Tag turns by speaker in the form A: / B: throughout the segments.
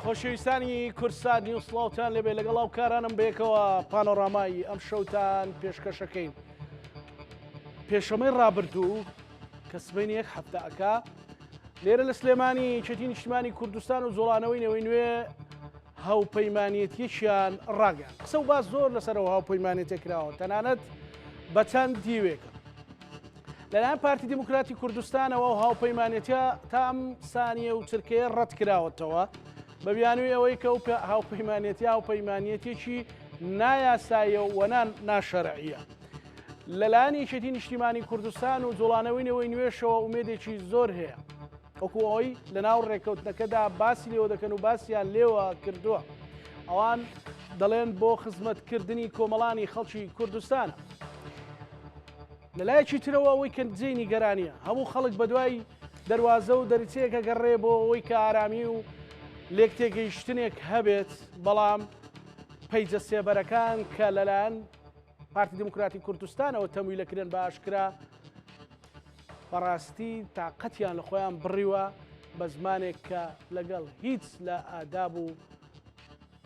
A: خۆشەویستانی کورسان نیوسڵاوتان لێبێ لەگەڵ ئەو کارانم بێکەوە پانۆرامایی ئەم شەوتان پێشکەشەکەین. پێشەمەی ڕابردوو کە سبەینی یەک هەفتەکە لێرە لە سلێمانی چەتی نیشتیمانی کوردستان و زۆڵانەوەی نەوەی نوێ هاوپەیمانیەتیەکیان ڕاگەیان. قسە و باس زۆر لەسەرەوە هاوپەیمانێتێک کراوە تەنانەت بە چەند دیوێکە. لەلایەن پارتی دموکراتی کوردستانەوە و هاوپەیمانێتە تا ئەم سانیە و چرکەیە ڕەت کراوەتەوە بە بیانووی ئەوەی کە هاوپەیمانێتیەکی نایاسایە و وەنان ناشەرعیە. لەلایەن یەکێتی نیشتیمانی کوردستان و جوڵانەوەی نەوەی نوێشەوە ئومێدێکی زۆر هەیە. وەکو ئەوەی لەناو ڕێکەوتنەکەدا باسی لێوە دەکەن و باسییان لێوە کردووە. ئەوان دەڵێن بۆ خزمەتکردنی کۆمەڵانی خەڵکی کوردستانە. لەلایەکی ترەوە ئەوەی کە جێی نیگەرانیە هەموو خەڵک بە دوای دەواازە و دەریچەیەکە گەڕێ بۆ ئەوەی کە ئارامی و لێک تێگەیشتنێک هەبێت، بەڵام پەیجە سێبەرەکان کە لەلایەن پارتی دموکراتی کوردستانەوە تەمویل لەکرێن بە ئاشکرا بەڕاستی تااقەتیان لە خۆیان بڕیوە بە زمانێک کە لەگەڵ هیچ لە ئاداب و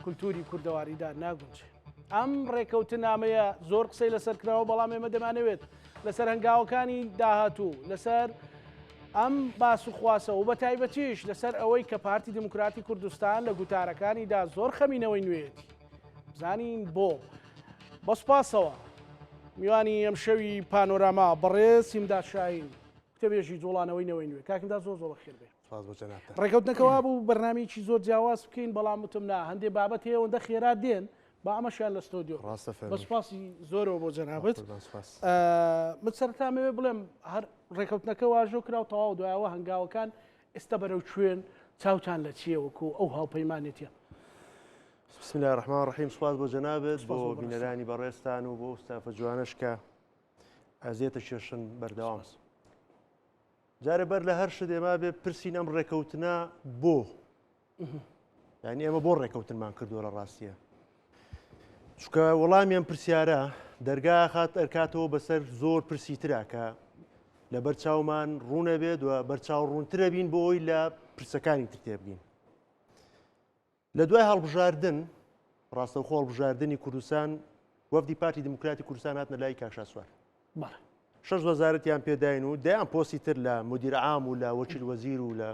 A: کولتوری کوردەواریدا ناگونجێ. ئەم ڕێکەوتنامەیە زۆر قسەی لەسەر کراوە، بەڵام ئێمە دەمانەوێت لەسەر هەنگاوەکانی داهاتوو، لەسەر ئەم باس و خواسە و بە تایبەتیش لەسەر ئەوەی کە پارتی دموکراتی کوردستان لە گوتارەکانیدا زۆر خەمینەوەی نوێتی بزانین بۆ. بە سوپاسەوە میوانی ئەم شەوی پانۆراما بەڕێز سیمداد شاهین کتێبێژی جوڵانەوەی نەوەی نوێ. کاکمدا زۆر زۆر خێر بێ. ڕێکەوتنەکەوا بوو بەرنامەیەکی زۆر جیاواز بکەین، بەڵام وتم نا هەندێک بابەت هەیە ئەوەندە خێرا دێن با ئەمەشیان لە ستۆدیۆ. بەسپاسی زۆرەوە بۆ جەنابەت. من سەرتا مەوێ بڵێم هەر ڕێکەوتنەکە واژۆ کراوە تەواو دوایەوە هەنگاوەکان ئێستا بەرەو کوێن چاوتان لە چییە وەکو ئەو هاوپەیمانێتیە؟
B: بسم الله الرحمن الرحیم. سپاس بۆ جەنابەت، بۆ بینەرانی بەڕێستان و بۆ ئوستافە جوانش کە ئازیێتە کێشن بەردەوام. جارە بەر لە هەر شت ئێمە بێ پرسین ئەم ڕێکەوتنە بۆ، یعنی ئێمە بۆ ڕێکەوتنمان کردووە لە ڕاستیە. چونکە وەڵامی ئەم پرسیارە دەرگا ئەرکاتەوە بەسەر زۆر پرسیترا کە لە بەرچاومان ڕوونە بێت و بەرچاو ڕوونترە بین بۆ ئەوی لە پرسەکانی تر تێبگین. لە دوای هەڵبژاردن، ڕاستەوخۆ هەڵبژاردننی کوردستان، وەفدی پارتی دموکراتی کوردستان هاتنە لای کاک شاسوار. 6 وەزارەتیان پێداین و دەیان پۆستی تر لە مدیر عام و لە وەکیل وەزیر و لە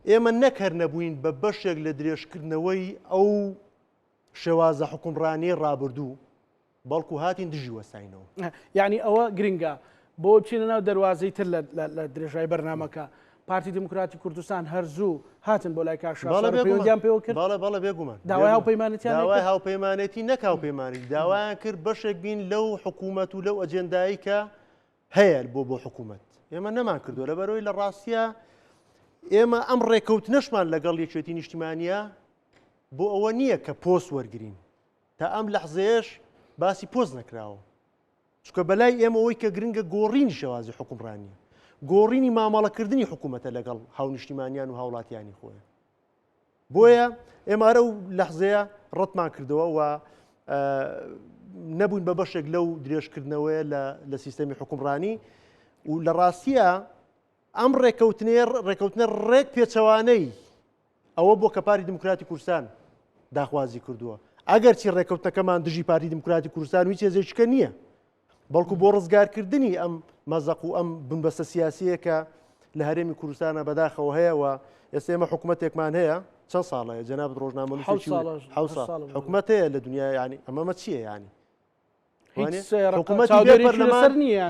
B: ئێمە نەکەر نەبووین بە بەشێک لە درێژکردنەوەی ئەو شێوازە حکومڕانی ڕابردوو، بەڵکو هاتین دژی وەستاینەوە.
A: یعنی ئەوە گرنگە بۆ بچینە ناو دەواازەی تر لە درێژای بەرنامەکە. پارتی دموکراتی کوردستان هەرزوو هاتن بۆ لای کاک شاسوار پەیوەندیان پێوە کرد.
B: بەڵێ بێگومان
A: داوای هاوپەیمانێتیان
B: داوای هاوپەیمانێتی نەک هاوپەیمانی داوایان کرد بەشێک بین لەو حکوومەت و لەو ئەجێندایی کە هەیە بۆ حکوومەت. ئێمە نەمان کردووە لەبەرەوەی لە ڕاستیە ئێمە ئەم ڕێکەوتنەشمان لەگەڵ یەکێتی نیشتیمانیە بۆ ئەوە نییە کە پۆست وەرگین، تا ئەم لەحزەیەش باسی پۆست نەکراوە. چونکە بەلای ئێمە ئەوەی کە گرنگە گۆڕینی شێوازی حکومڕانیە، گۆڕینی مامەڵەکردنی حکوومەتە لەگەڵ هاونیشتیمانیان و هاوڵاتیانی خۆیە. بۆیە ئێمارە و لەحزەیە ڕەتمان کردەوە و نەبووین بە بەشێک لەو درێژکردنەوەیە لە سیستەمی حکومڕانی. و لە ڕاستیە ئەم ڕێکەوتنە ڕێک پێچەوانەی ئەوە بۆ کە پارتی دموکراتی کوردستان داخوازی کردووە. ئەگەرچی ڕێکەوتنەکەمان دژی پارتی دموکراتی کوردستان هیچ هێزێکیکە نییە، بەڵکو بۆ ڕزگارکردنی ئەم مەزەق و ئەم بنبەستە سیاسیە کە لە هەرێمی کوردستانە بەداخەوە هەیە و ئێستا ئێمە حکوومەتێکمان هەیە. چەند ساڵەیە جەنابەت ڕۆژنامەنووسێکی 7 ساڵ حکوومەت هەیە لە دنیا، یعنی ئەمەمە چییە؟ یعنی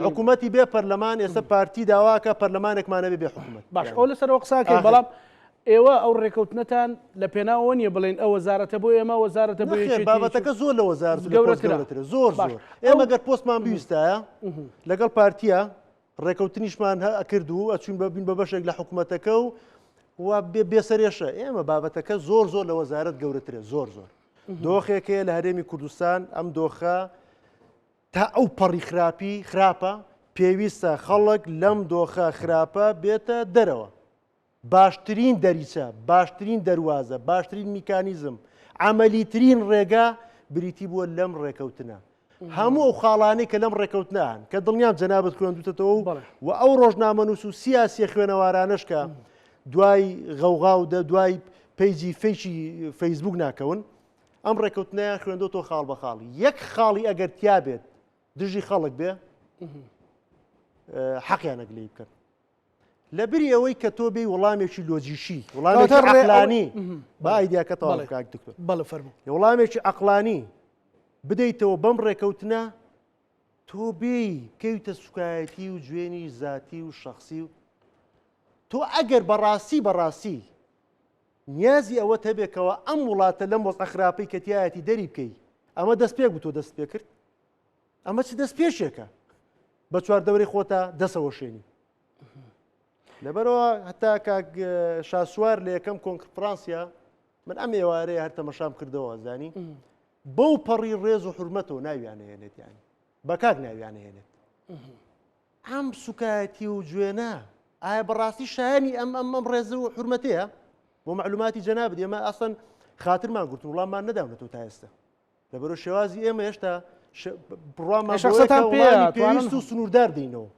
B: حکوومەتی بێ پەرلەمان. ئێستا پارتی داواکە پەرلەمانێکمانە بێ حکوومەت.
A: باش ئەو لەسەرەوە قساکەین، بەڵام ئێوە ئەو ڕێکەوتنەتان لە پێناوە نییە بڵێن ئەو وەزارەتە بۆ ئێمە وەزارەتە بۆ
B: بابەتەکە زۆر لە وەزارەت گەورەترە زۆر ئێمە گەر پۆستمان بیستایە لەگەڵ پارتیە ڕێکەوتنیشمان کرد و ئەچوین ببین بە بەشێک لە حکوومەتەکە و بێسەرێشە. ئێمە بابەتەکە زۆر لە وەزارەت گەورەترێ. زۆر دۆخێکەیە لە هەرێمی کوردستان. ئەم دۆخە تا ئەو پەڕی خراپە پێویستە خەڵک لەم دۆخە خراپە بێتە دەرەوە. باشترین دەریچە، باشترین دەواازە، باشترین میکانیزم، عملیترین ڕێگا بریتی بووە لەم ڕێکەوتنە. هەموو ئەو خاڵانەی کە لەم ڕێکەوتنان کە دڵنیام جەنابەت خوێندوتەوە و ئەو ڕۆژنامەنووس و سیاسی خوێنەوارانش کە دوای غەوغا و دوای پیجی فێکی فەیسبوک ناکەون ئەم ڕێکەوتنیان خوێندەوە خاڵ بە خاڵی یەک خاڵی ئەگەر تیا بێت دژی خەڵک بێ حەقیانە لێ بکەن لەبری ئەوەی کە تۆ بێ وەڵامێکی لۆجیشی وەڵامێکی عەقلانی با ئایدیاکەتەوە کاک دکتۆر
A: بەڵێ فەرموو
B: وەڵامێکی عەقلانی بدەیتەوە بەم ڕێکەوتنە تۆ بێی کەوتە سوکایەتی و جوێنی ذاتی و شەخسی و تۆ ئەگەر بەڕاستی نیازی ئەوە هەبێکەوە ئەم وڵاتە لەم وەزع خراپەی کە تایەتی دەری بکەی ئەمە دەست پێک بوو تۆ دەست پێ کرد ئەمە چ دەست پێشێکە بە چواردەوەری خۆتە دەسەوە شوێنی لەبەرەوە هەتا کاک شاسوار لە یەکەم کۆنفرانسیا من ئەم ئێوارەیە هەر تەمەشام کردەوە زانی بەو پەڕی ڕێز و حورمەتەوە ناویانەهێنێت یانی بە کاک ناویانەهێنێت ئەم سوکایەتی و جوێنە ئایا بەڕاستی شایانی ئەم ڕێز و حورمەتەیە بۆ معلوماتی جەنابەت ئێمە ئەسڵەن خاترمان گرتون وڵاممان نەداونەتەوە تا ئێستا لەبەرەوە شێوازی ئێمە هێشتا بڕوامان پێویست و سنووردار دەینەوە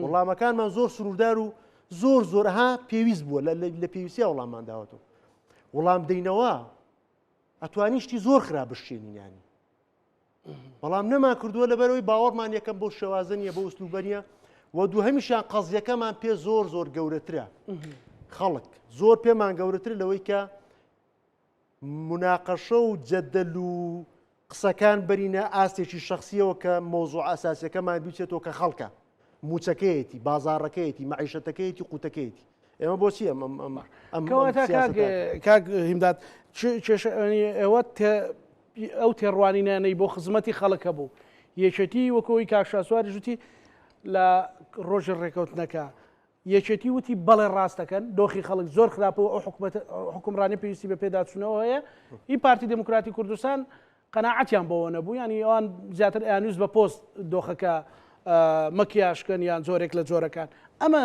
B: وەڵامەکانمان زۆر سنووردار و زۆر ها پێویست بووە لە پێویستیا وەڵاممان داوەتەوە وەڵام دەینەوە ئەتوانی شتی زۆر خراپ بشێنینیانی بەڵام نەمان کردووە لەبەرەوەی باوەڕمان یەکەم بۆ شێوازە نیە بۆ ئوسلوبە و دووهەمیشیان قەزیەکەمان پێ زۆر گەورەترە خەڵک زۆر پێمان گەورەتر لەوەی کە مناقەشە و جەدەل و قسەکان بەرینە ئاستێکی شخصیەوە کە مۆزوع ئاساسیەکەمان دوچێتەوە کە خەڵکە موچەکەیەتی بازاڕەکەیەتی مەعیشەتەکەیەتی قوتەکەیەتی ئێمە بۆچی
A: کاک هیمداد ئێوە ئەو تێڕوانینانەی بۆ خزمەتی خەڵکە بوو یەکێتی وەکەوەی کاک شاسواری ژوتی لە ڕۆژی ڕێکەوتنەکە یەکێتی وتی بەڵێ ڕاستەکەن دۆخی خەڵک زۆر خراپەوە ئەو حکومڕانی پێویستی بە پێداچوونەوە هەیە هی پارتی دموکراتی کوردستان قەناعەتیان بەوە نەبوو ینی ئەوان زیاتر ئەیانویست بە پۆست دۆخەکە مەکیاشکەن یان زۆرێک لە جۆرەکان ئەمە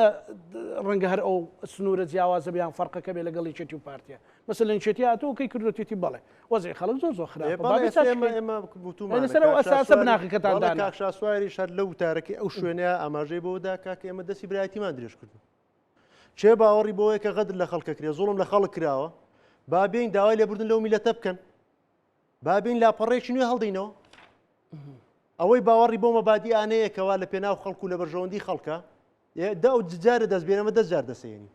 A: ڕەنگە هەر ئەو سنوورە جیاوازە بیان فەرقەکە بێ لەگەڵ یەکێتی و پارتیە مەسەلەن یەکێتی هاتووە کەی کردوێتی بەڵێ وەزعی خەڵک زۆر خراپە لەسەر ئەو ئەساسە بناغەکەتان دانا
B: کاک شاسواری شەر لەو وتارەکەی ئەو شوێنەیە ئاماژەی بەوەدا کاکە ئێمە دەستی برایەتیمان درێژ کردو چێ باوەڕی بۆیە کە غەدر لە خەڵکە کرێ زوڵم لە خەڵک کراوە با بێین داوای لێبوردن لەو میلەتە بکەن با بێین لاپەڕێکی نوێ هەڵدەینەوە ئەوەی باوەڕی بۆ مەبادی ئانەیە کەوا لە پێناو خەڵکو لە بەرژەوەندی خەڵکە دا ئەو جارە دەستبێنەمە دەستجار دەسێنی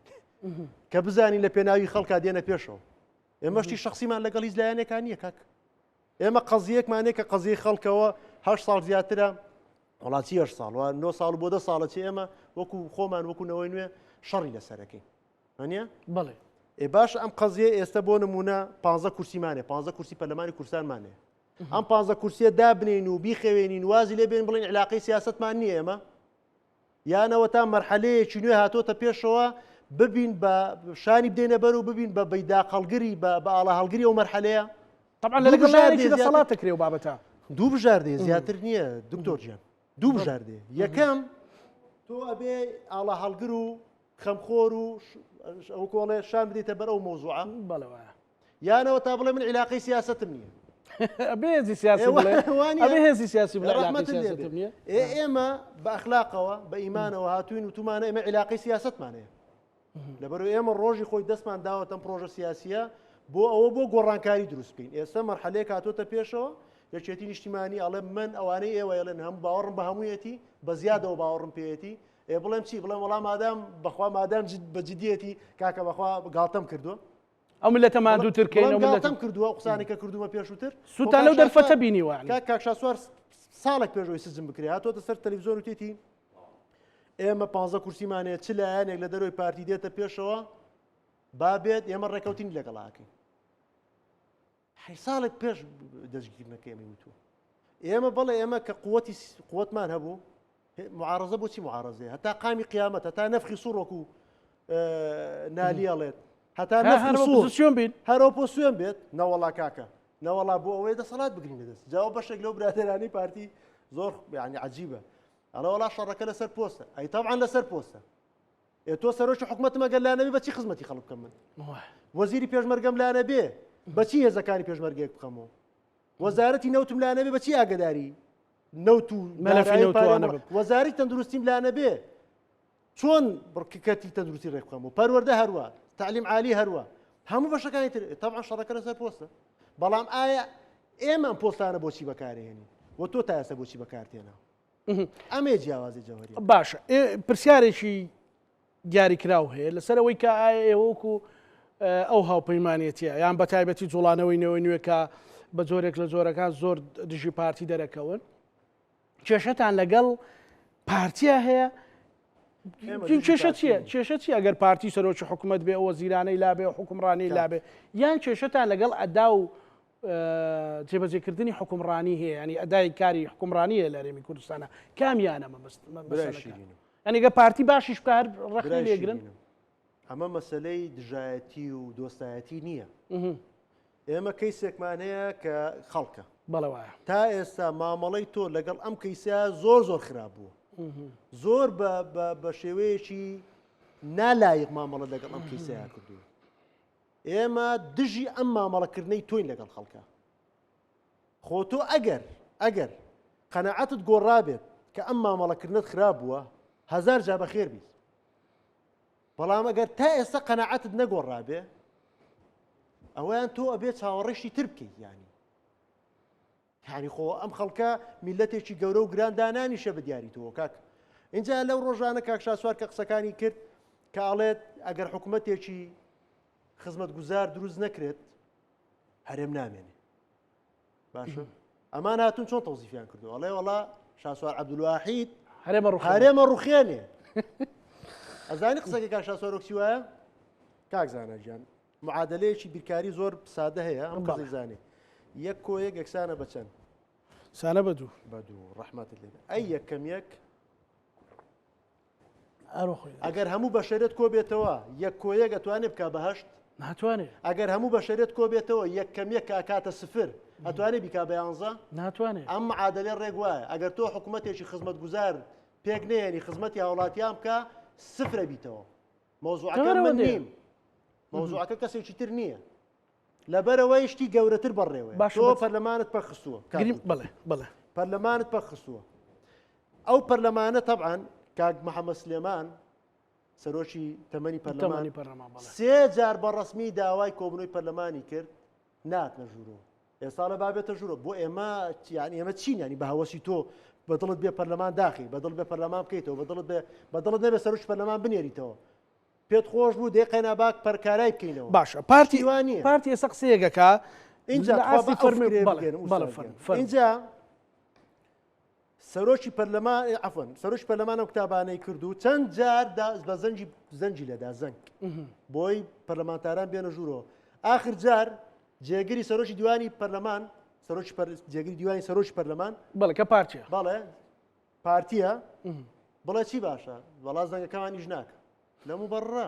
B: کە بزانین لە پێناوی خەڵکا دێنە پێشەوە ئێمە شتی شخصیمان لەگەڵ هیچ لایەنێکان نییە کاک ئێمە قەزیەکمانەیە کە قەزیی خەڵکەوە 8 ساڵ زیاترە وڵاتی 8 ساڵ و 9 ساڵ بۆ 10 ساڵە چی ئێمە وەکو خۆمان وەکوونەوەی نوێ شەڕی لەسەرەکەی وانە
A: بڵێ
B: باش ئەم قەزیە ئێستا بۆ نمونە 15 کورسیمانێ 15 کورسی پەرلەمانی کوردستانمانەیە ئەم 15 کورسیە دابنین و بیخەوێنین وازی لێ بێن بڵین علاقەی سیاستمان نییە ئێمە یانەوە تا مەرحەلەیەکی نوێ هاتۆتە پێشەوە ببین بە شانی بدەینە بەر و ببین بە بەیدا قەڵگری بە ئاڵا هەڵگری ئەو مەرحەلەیە
A: طبعا لەگەڵ دەسەڵات دەکرێ و بابەتە
B: دوو بژاردێ زیاتر نییە دکتۆر گیان دوو بژاردێ یەکەم تۆ ئەبێ ئاڵا هەڵگر و خەمخۆر و ئەو کۆڵێ شان بدەیتە بەر ئەو مۆزوعە
A: بەڵەوە
B: یانەوە تا بڵێ من علاقەی سیاستم نییە
A: هێزی سیاسی هێزی سیاسی نیە
B: ئێمە بە ئەخلاقەوە بە ئیمانەوە هاتوین و تومانە ئێمە علاقەی سیاستمانەیە لەبەرەوەی ئێمە ڕۆژی خۆی دەستمان داوەتەم پرۆژە سیاسیە بۆ ئەوە بۆ گۆڕانکاری دروست بکەین ئێستا مەرحەلەیەک هاتۆتە پێشەوە یەکێتی نیشتیمانی ئەڵێ من ئەوانەی ئێوە ئێڵێن هەم باوەڕم بە هەموویەتی بە زیادەوە باوەڕم پێیەتی بڵێم چی بڵێم وەڵام مادام بەخوا مادام بە جدیەتی کاکە بەخوا گاڵتەم کردووە
A: ئەو ملەتەمان دووترکەین
B: گاڵتەم کردووە قسانێکە کردووە پێشووتر
A: سوتان لەو دەرفەتە بینیوە
B: کاک شاسوار ساڵێک پێشەوەی سزم بکرێ هاتۆتە سەر تەلەڤیزۆن و تێتی ئێمە 15 کورسیمانەیە چ لایەنێک لە دەرەوەی پارتی دێتە پێشەوە بابێت ئێمە ڕێکەوتنی لەگەڵاکەین ساڵێک پێش دەستگیرنەکە ئێمە وتووە ئێمە بەڵێ ئێمە کە قووەتمان هەبوو معارەزە بۆچی معارەزەیە هەتا قامی قیامەت هەتا نەفخی سوور وەکو نالیەڵێت هەتا
A: نەفخی بین
B: هەر ئۆپۆزیسیۆن بێت نەوەڵا کاکە نەوەڵا بۆ ئەوەی دەسەڵات بگرینە دەست جاوە بەشێک لەو برادەرانی پارتی زۆر یعنی عەجیبە ئەڵە وەڵا شەڕەکە لەسەر پۆستە ئەی تەبعاً لەسەر پۆستە تۆ سەرۆکی حکومەتمە گەر لانەبێ بەچی خزمەتی خەڵک بکەم من وەزیری پێشمەرگەم لانەبێ بەچی هێزەکانی پێشمەرگەیەک بکەمەوە وەزارەتی نەوتم لانەبێ بەچی ئاگداری نەوت و وەزاری تەندروستیم لانەبێ چۆن بڕکەتی تەندروستی ڕێک بکەمەوە پەروەردە هەروە تعلیم عالی هەروە هەموو بەشەکانی تر تەبعاً شەڕەکە لەسەر پۆستە بەڵام ئایا ئێمە پۆستانە بۆچی بەکارهێنین و تۆ تا ئێستا بۆچی بەکارتێناوە ئەمێ جیاوازی جەوهەری
A: باشە پرسیارێکی دیاریکراو هەیە لەسەرەوەی کە ئایا ئێوەکو ئەو هاوپەیمانێتیە یان بە تایبەتی جوڵانەوەی نەوەی نوێکە بە جۆرێک لە جۆرەکان زۆر دژی پارتی دەرەکەون کێشەتان لەگەڵ پارتیە هەیە کێشە چییە؟ کێشە چی ئەگەر پارتی سەرۆکی حکوومەت بێ ئەوە زیرانەی لابێ و حکومڕانی لابێ یان کێشەتان لەگەڵ ئەدا و جێبەجێکردنی حکومڕانی هەیە ینی ئەدای کاری حکومڕانیە لە هەرێمی کوردستانە کامیانە ینی گە پارتی باشیش بکار ڕەخنی لێگرن
B: ئەمە مەسلەی دژایەتی و دۆستایەتی نییە ئێمە کەیسێکمان هەیە کە خەڵکە
A: بەڵەوایە
B: تا ئێستا مامەڵەی تۆ لەگەڵ ئەم کەیسە زۆر زۆر خراپ بووە زۆر بە شێوەیەکی نالایق مامەڵە لەگەڵ ئەم کەیسەیە کردووە ئێمە دژی ئەم مامەڵەکردنەی تۆین لەگەڵ خەڵکە خۆ تۆ ئەگەر قەنەعەتت گۆڕابێت کە ئەم مامەڵەکردنت خراپ بووە هەزار جا بەخێر بیت بەڵام ئەگەر تا ئێستا قەنەعەتت نەگۆڕابێ ئەویان تۆ ئەبێت چاوەڕێشی تر بکەیت یانی خۆ ئەم خەڵکە میلەتێکی گەورە و گراندانانیشە بە دیاریتەوە کاک اینجا لەو ڕۆژانە کاک شاسوار کە قسەکانی کرد کە ئاڵێت ئەگەر حکوومەتێکی خزمەت گوزار دروست نەکرێت هەرێم نامێنێ باشە ئەمان هاتون چۆن تەوزیفیان کردو ئەڵێ وەڵا شاسوار عەبدولواحید هەرێمە ڕوخێنێ ئەزانی قسەکە کاک شاسوار وەکسی وایە کاک زانەجیان معادلەیەکی بیرکاری زۆر سادە هەیە ئەم قسەی زانێ یەک کۆیەک یەکسانە بە چەند
A: سانە بە دوو
B: ڕەحمەتت لێ ئەی یەکەم یەک
A: ئەڕۆخۆی
B: ئەگەر هەموو بەشەرێت کۆ بێتەوە یەک کۆیەک ئەتوانێت بکا بەهەشت
A: ناتوانێت
B: ئەگەر هەموو بەشەرێت کۆ بێتەوە یەکەم یەک کاکاتە سفر ئەتوانێت بیکا بە 11
A: ناتوانێت
B: ئەم معادلێ ڕێک وایە ئەگەر تۆ حکوومەتێکی خزمەت گوزار پێک نێنی خزمەتی هاوڵاتیان بکە سفرە بیتەوە مۆزوعەکە من نیم مۆزوعەکە کەسێکی تر نییە لەبەرەوەی شتی گەورەتر بەڕێوە تۆ پەرلەمانت پەخستووە
A: بەڵێ
B: پەرلەمانت پەخستووە ئەو پەرلەمانە تەبعاً کاک محەممەد سلێمان سەرۆکی تەمەنی پەرلەمانی سێ جار بەڕەسمی داوای کۆبنەوەی پەرلەمانی کرد ناتنە ژوورەوە ئێستا لە بابێتە ژوورە بۆ ئێمە ئێمە چین ینی بە هەوەسی تۆ بەدڵت بێ پەرلەمان داخی بەدڵ بێ پەرلەمان بکەیتەوە بەدڵت نەبێ سەرۆکی پەرلەمان بنێریتەوە پێت خۆش بوو دێ قەیناباک پەرکارای بکەینەوە
A: باشە پارتی وانە پارتی ئێستا قسەیەکەکە
B: اینجا سەرۆکی پەرلەمان عەفوەن سەرۆکی پەرلەمان ئەو کتابانەی کردو چەند جار بە زەنجی لەدا زەنگ بۆی پەرلەمانتاران بێنە ژوورەوە آخر جار جێگیری سەرۆکی دیوانی پەرلەمان جێگیری دیوانی سەرۆکی پەرلەمان
A: بەڵێ کە پارتیە
B: بەڵێ پارتیە بڵێ چی باشە وەڵا زەنگەکەمانیش ناکە لەمو بەڕا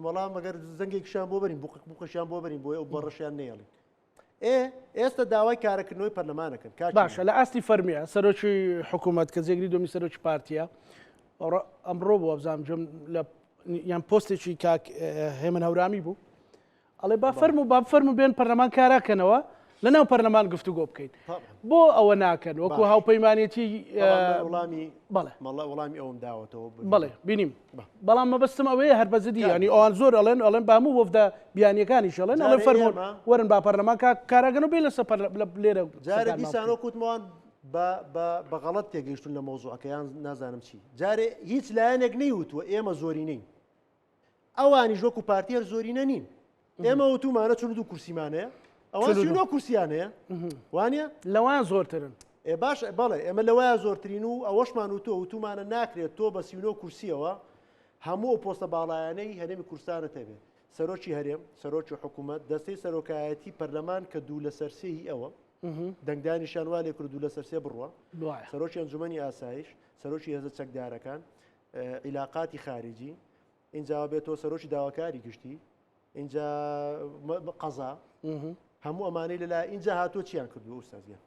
B: وەڵام ئەگەر زەنگێکیشان بۆ بەرین بوقەشیان بۆ بەرین بۆی ئەو بەڕەشیان نێڵی ئێستا داوای کارەکردنەوەی پەرلەمانەکەن
A: باشە لە ئاستی فەرمیە سەرۆکی حکوومەت کە جێگری دومی سەرۆکی پارتیە ئەمڕۆ بووە بزانام یان پۆستێکی کاک هێمن هەورامی بوو ئەڵێ با فەرمو بێن پەرلەمان کاراکەنەوە لەناو پەرلەمان گفتوگۆ بکەین بۆ ئەوە ناکەن وەکو هاوپەیمانێتی
B: وەڵامی ئەوم داوەتەوە
A: بڵێ بینیم بەڵام مەبەستم ئەوەیە هەر بەزدی ینی ئەوان زۆر ئەڵێن با هەموو وەفدە بیانیەکانی شەڵێن ئەڵێ فەرمۆن وەرن با پەرلەمان کاراگەن و بێ لەسەر لێرە
B: جارێ دیسانۆ کووتمەوان بەغەڵەت تێگەیشتون لە مۆزوعەکەیان نازانم چی جارێ هیچ لایەنێک نەیوتوە ئێمە زۆرینەین ئەوانیش وەکو پارتی هەر زۆرینە نین ئێمە وتومانە چون دوو کورسیمانەیە ئەوە سینۆ کورسیانەیە وانە
A: لەوان زۆرترن
B: باش بەڵێ ئێمە لەوایە زۆرترین و ئەوەشمان وتۆ وتومانە ناکرێت تۆ بە سینۆ کورسیەوە هەموو ئەو پۆستە باڵایانەی هەرێمی کوردستانت هەبێ سەرۆکی هەرێم سەرۆکی حکوومەت دەستەی سەرۆکایەتی پەرلەمان کە دوو لە سەرسێی ئەوە دەنگدانیشان وا لێ کرد دوو لە سەرسێ بڕوە سەرۆکی ئەنجومەنی ئاسایش سەرۆکی هێزە چەکدارەکان عیلاقاتی خارجی اینجا بێتەوە سەرۆکی داواکاری گشتی اینجا قەزا هەموو ئەمانەی لەلا اینجا هاتۆ چیان کردو ئوستازیان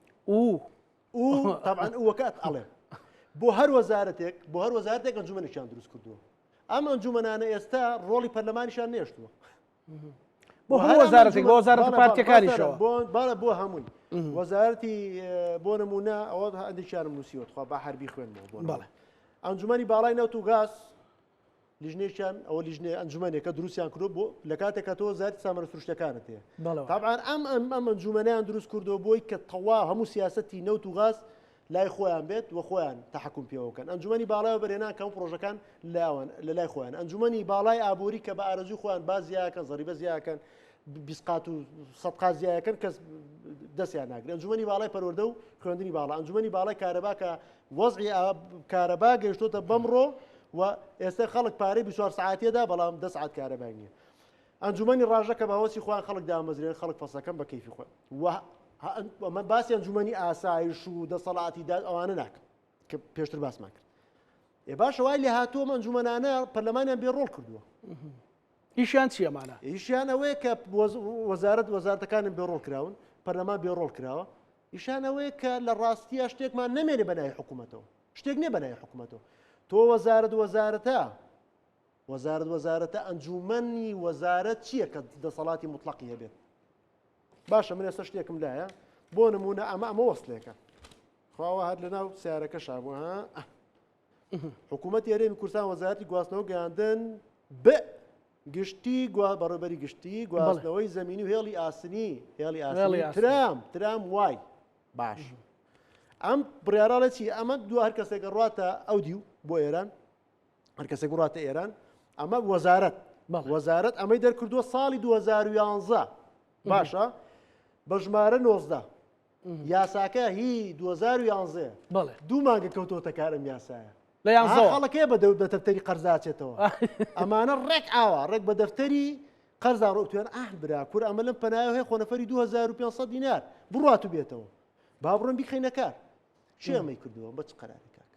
B: طبعا وەکات ئەڵێ بۆ هەر وەزارەتێک ئەنجومەنێکیان دروست کردووە ئەم ئەنجومەنانە ئێستا ڕۆڵی پەرلەمانیشان نێشتووە
A: بۆ هەر وەزارەتێک بۆ وەزارەتی پارتیەکانیشەوە
B: بۆ هەمووی وەزارەتی بۆ نمونە ئەوە هەندێکیانم نووسیوە خوا با هەربی خوێنمەوە بۆ ئەنجومەنی باڵای نەوت و گاز لیژنێکیان ئەوە لیژنێ ئەنجومەنێکە دروستیان کردو بۆ لە کاتێکە تۆ زیات سامانە سروشتەکانت هەیە طبعاً ئەم ئەنجومەنیان دروست کردو بۆی کە تەواو هەموو سیاسەتی نەوت و غاز لای خۆیان بێت و خۆیان تەحکوم پێوەکەن ئەنجومەنی باڵای بەرێنان کەم پرۆژەکان لە لای خۆیان ئەنجومەنی باڵای ئابووری کە بە ئارەزوی خۆیان باز زیاکەن زەریبە زیاکەن بیسقات و سەدقات زیاکەن کەس دەستیان ناگرێت ئەنجومەنی باڵای پەروەردە و خوێندنی باڵا ئەنجومەنی باڵای کارەبا کە وەزعی کارەبا گەیشتۆتە بەمڕۆ و ئێستا خەڵک پارەی 24 ساعتێدا بەڵام 10 ساعت کارەبای نییە ئەنجومەنی ڕاژە کە باوەسی خۆیان خەڵک دامەزرێن خەڵک فەسەکەم بە کەیفی خۆی من باسی ئەنجومەنی ئاسایش و دەسەڵاتی داد ئەوانە ناکەم کە پێشتر باسمان کرد باشە وای لێ هاتووە ئەنجومەنانە پەرلەمانیان بێڕۆڵ کردووە
A: ئیشیان چیەمانە
B: ئیشیان ئەوەیە کە وەزارەتەکانم بێڕۆڵ کراون پەرلەمان بێڕۆڵ کراوە ئیشان ئەوەیە کە لە ڕاستیە شتێکمان نەمێنێ بەنای حکوومەتەوە شتێک نێ بەنای حکوومەتەوە تۆ وەزارەتە ئەنجومەنی وەزارەت چییە کە دەسەڵاتی مطلقی هەبێت باشە من ئێستا شتێکم لایە بۆ نمونە ئەمە وەستلێکە خواوە هەر لەناو سیارەکە شابوو حکوومەت هەرێمی کوردستان وەزارەتی گواستنەوە گەیاندن بە گشتی بەڕێبەری گشتی گواستنەوەی زەمینی و هێڵی ئاسنی ترام وای باش ئەم بڕیاراڵە چی ئەمە دو هەر کەسێک ڕاتە ئەو دیو بۆ ئێران هەر کەسێک ڕاتە ئێران ئەمە وەزارەت ئەمەی دەرکردووە ساڵی 2011 باشە بە ژمارە 19 یاساکە هی 2011 دوو مانگە کەوتۆتە کارم یاسایە
A: لە یانزەوە
B: خەڵکێ بە دەفتەری قەرزاچێتەوە ئەمانە ڕێک ئاوە ڕێک بە دەفتەری قەرزا ڕۆتوێن برا کور ئەمە لەم پەنایە هەیە خۆنەفەری 2500 دینار بڕات و بێتەوە با بڕۆن بیخەینە کار چی ئەمەی کردووە بە چ قەراری کاک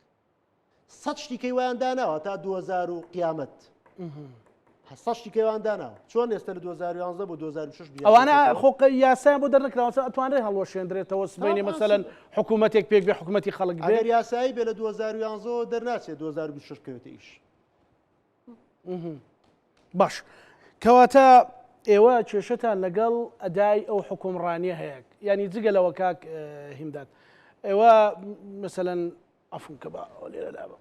B: سەد شتی کەیوایان داناوە تا 2000 و قیامەت سەد شتی کەیوان داناوە چۆن ئێستا لە 2011 بۆ 2006
A: ئەوانە خۆ یاسایان بۆ دەرنەکراوە ئەتوانرێت هەڵوەشێنرێتەوە سبەینێ مەسەلەن حکوومەتێک پێک بێ حکوومەتی خەڵک بێ
B: ئەگەر یاسایی بێ لە 2011 دەرناچێت 2026 کەوێتە ئیش
A: باش کەواتە ئێوە کێشەتان لەگەڵ ئەدای ئەو حکومڕانیە هەیە ینی جگە لەوە کاک هیمداد ئێوە مەسەلەن عەفوم کە بە لێرە دابە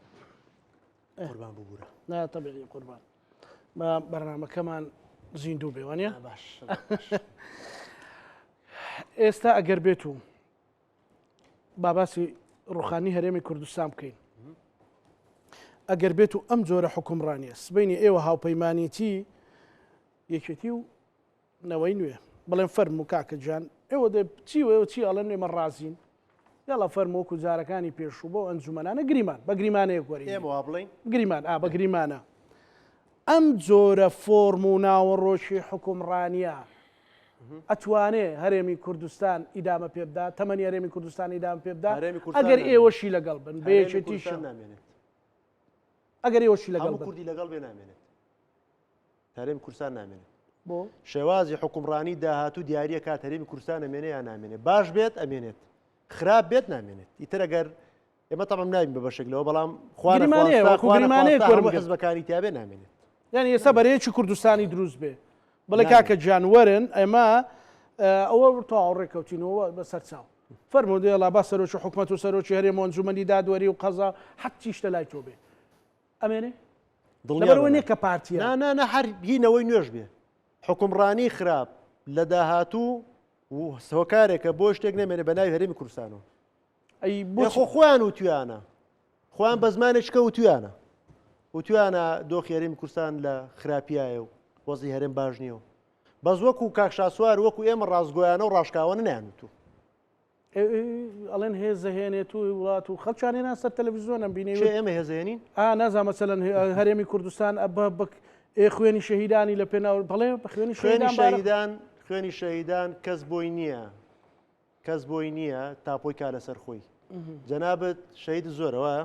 B: قوربان ببوورە
A: نا تەبیعی قوربان بە بەرنامەکەمان زیندوو بێ وانە
B: باش
A: ئێستا ئەگەر بێت و باباسی ڕوخانی هەرێمی کوردستان بکەین ئەگەر بێت و ئەم جۆرە حکومڕانیە سبەینی ئێوە هاوپەیمانێتی یەکێتی و نەوەی نوێ بڵێن فەرم و کاکە گیان ئێوە چیوە چی ئەڵێن نوێمە ڕازین یاڵە فەرمۆکو جارەکانی پێشوو بۆ ئەنجومەنانە گریمان بە گریمانەیەک وەری
B: ئێمەوە بڵین
A: گریمان بە گریمانە ئەم جۆرە فۆرم و ناوەڕۆژی حکومڕانیە ئەتوانێ هەرێمی کوردستان ئیدامە پێ بدات تەمەنی هەرێمی کوردستان ئیدام پێ بدات ئەگەر ئێوەشی لەگەڵ بن بەیەکێتیشە
B: نامێنێت
A: ئەگەر ئێوەشی لەگەڵ بن
B: کوردی لەگەڵ بێ نامێنێت هەرێمی کوردستان نامێنێت
A: بۆ
B: شێوازی حکومڕانی داهاتوو دیارە کات هەرێمی کوردستان ئەمێنێ یان نامێنێت باش بێت ئەمێنێت خراپ بێت نامێنێت ئیتر ئەگەر ئێمە تەمام نابین بە بەشێکلەوە بەڵام حزبەکانی تیاابێ نامێنێت
A: یعنی ئێستا بەرەیەکی کوردستانی دروست بێ بڵێ کاکە جانوەرن ئەمە ئەوە تەواو ڕێکەوتینەوە بەسەر چاو فەرموو دێڵا با سەرۆکی حکوومەت و سەرۆکی هەرێم ئەنجومەنی دادوەری و قەزا حەتی شتە لای تۆ بێ ئەمێنێ لەبەرەوە نییە کە پارتیە
B: نانە هەر هینەوەی نوێژ بێ حکومڕانی خراپ لە داهاتوو و هۆکارێکە بۆ شتێک نامێنێ بە ناوی هەرێمی کوردستانەوە
A: ئەی بۆ
B: خۆیان وتویانە خۆیان بە زمانێککە وتویانە وتویانە دۆخی هەرێمی کوردستان لە خراپیایە و وەزی هەرێم باش نییە و بەس وەکو کاکشاسوار وەکو ئێمە ڕازگۆیانە و ڕاشکاوانە نیانوتو
A: ئەڵێن هێز دەهێنێت و وڵات و خەڵکیانێنان سەر تەلەڤیزیۆنە بینێ
B: ئێمە هێزێنین
A: نازانام مەسەلەن هەرێمی کوردستان خوێنی شەهیدانی لە پێناو بەڵێ بە
B: خوێنی شەهیدان کەس بۆی نییە کەس بۆی نییە تاپۆی کا لەسەر خۆی جەنابەت شەهید زۆرەوە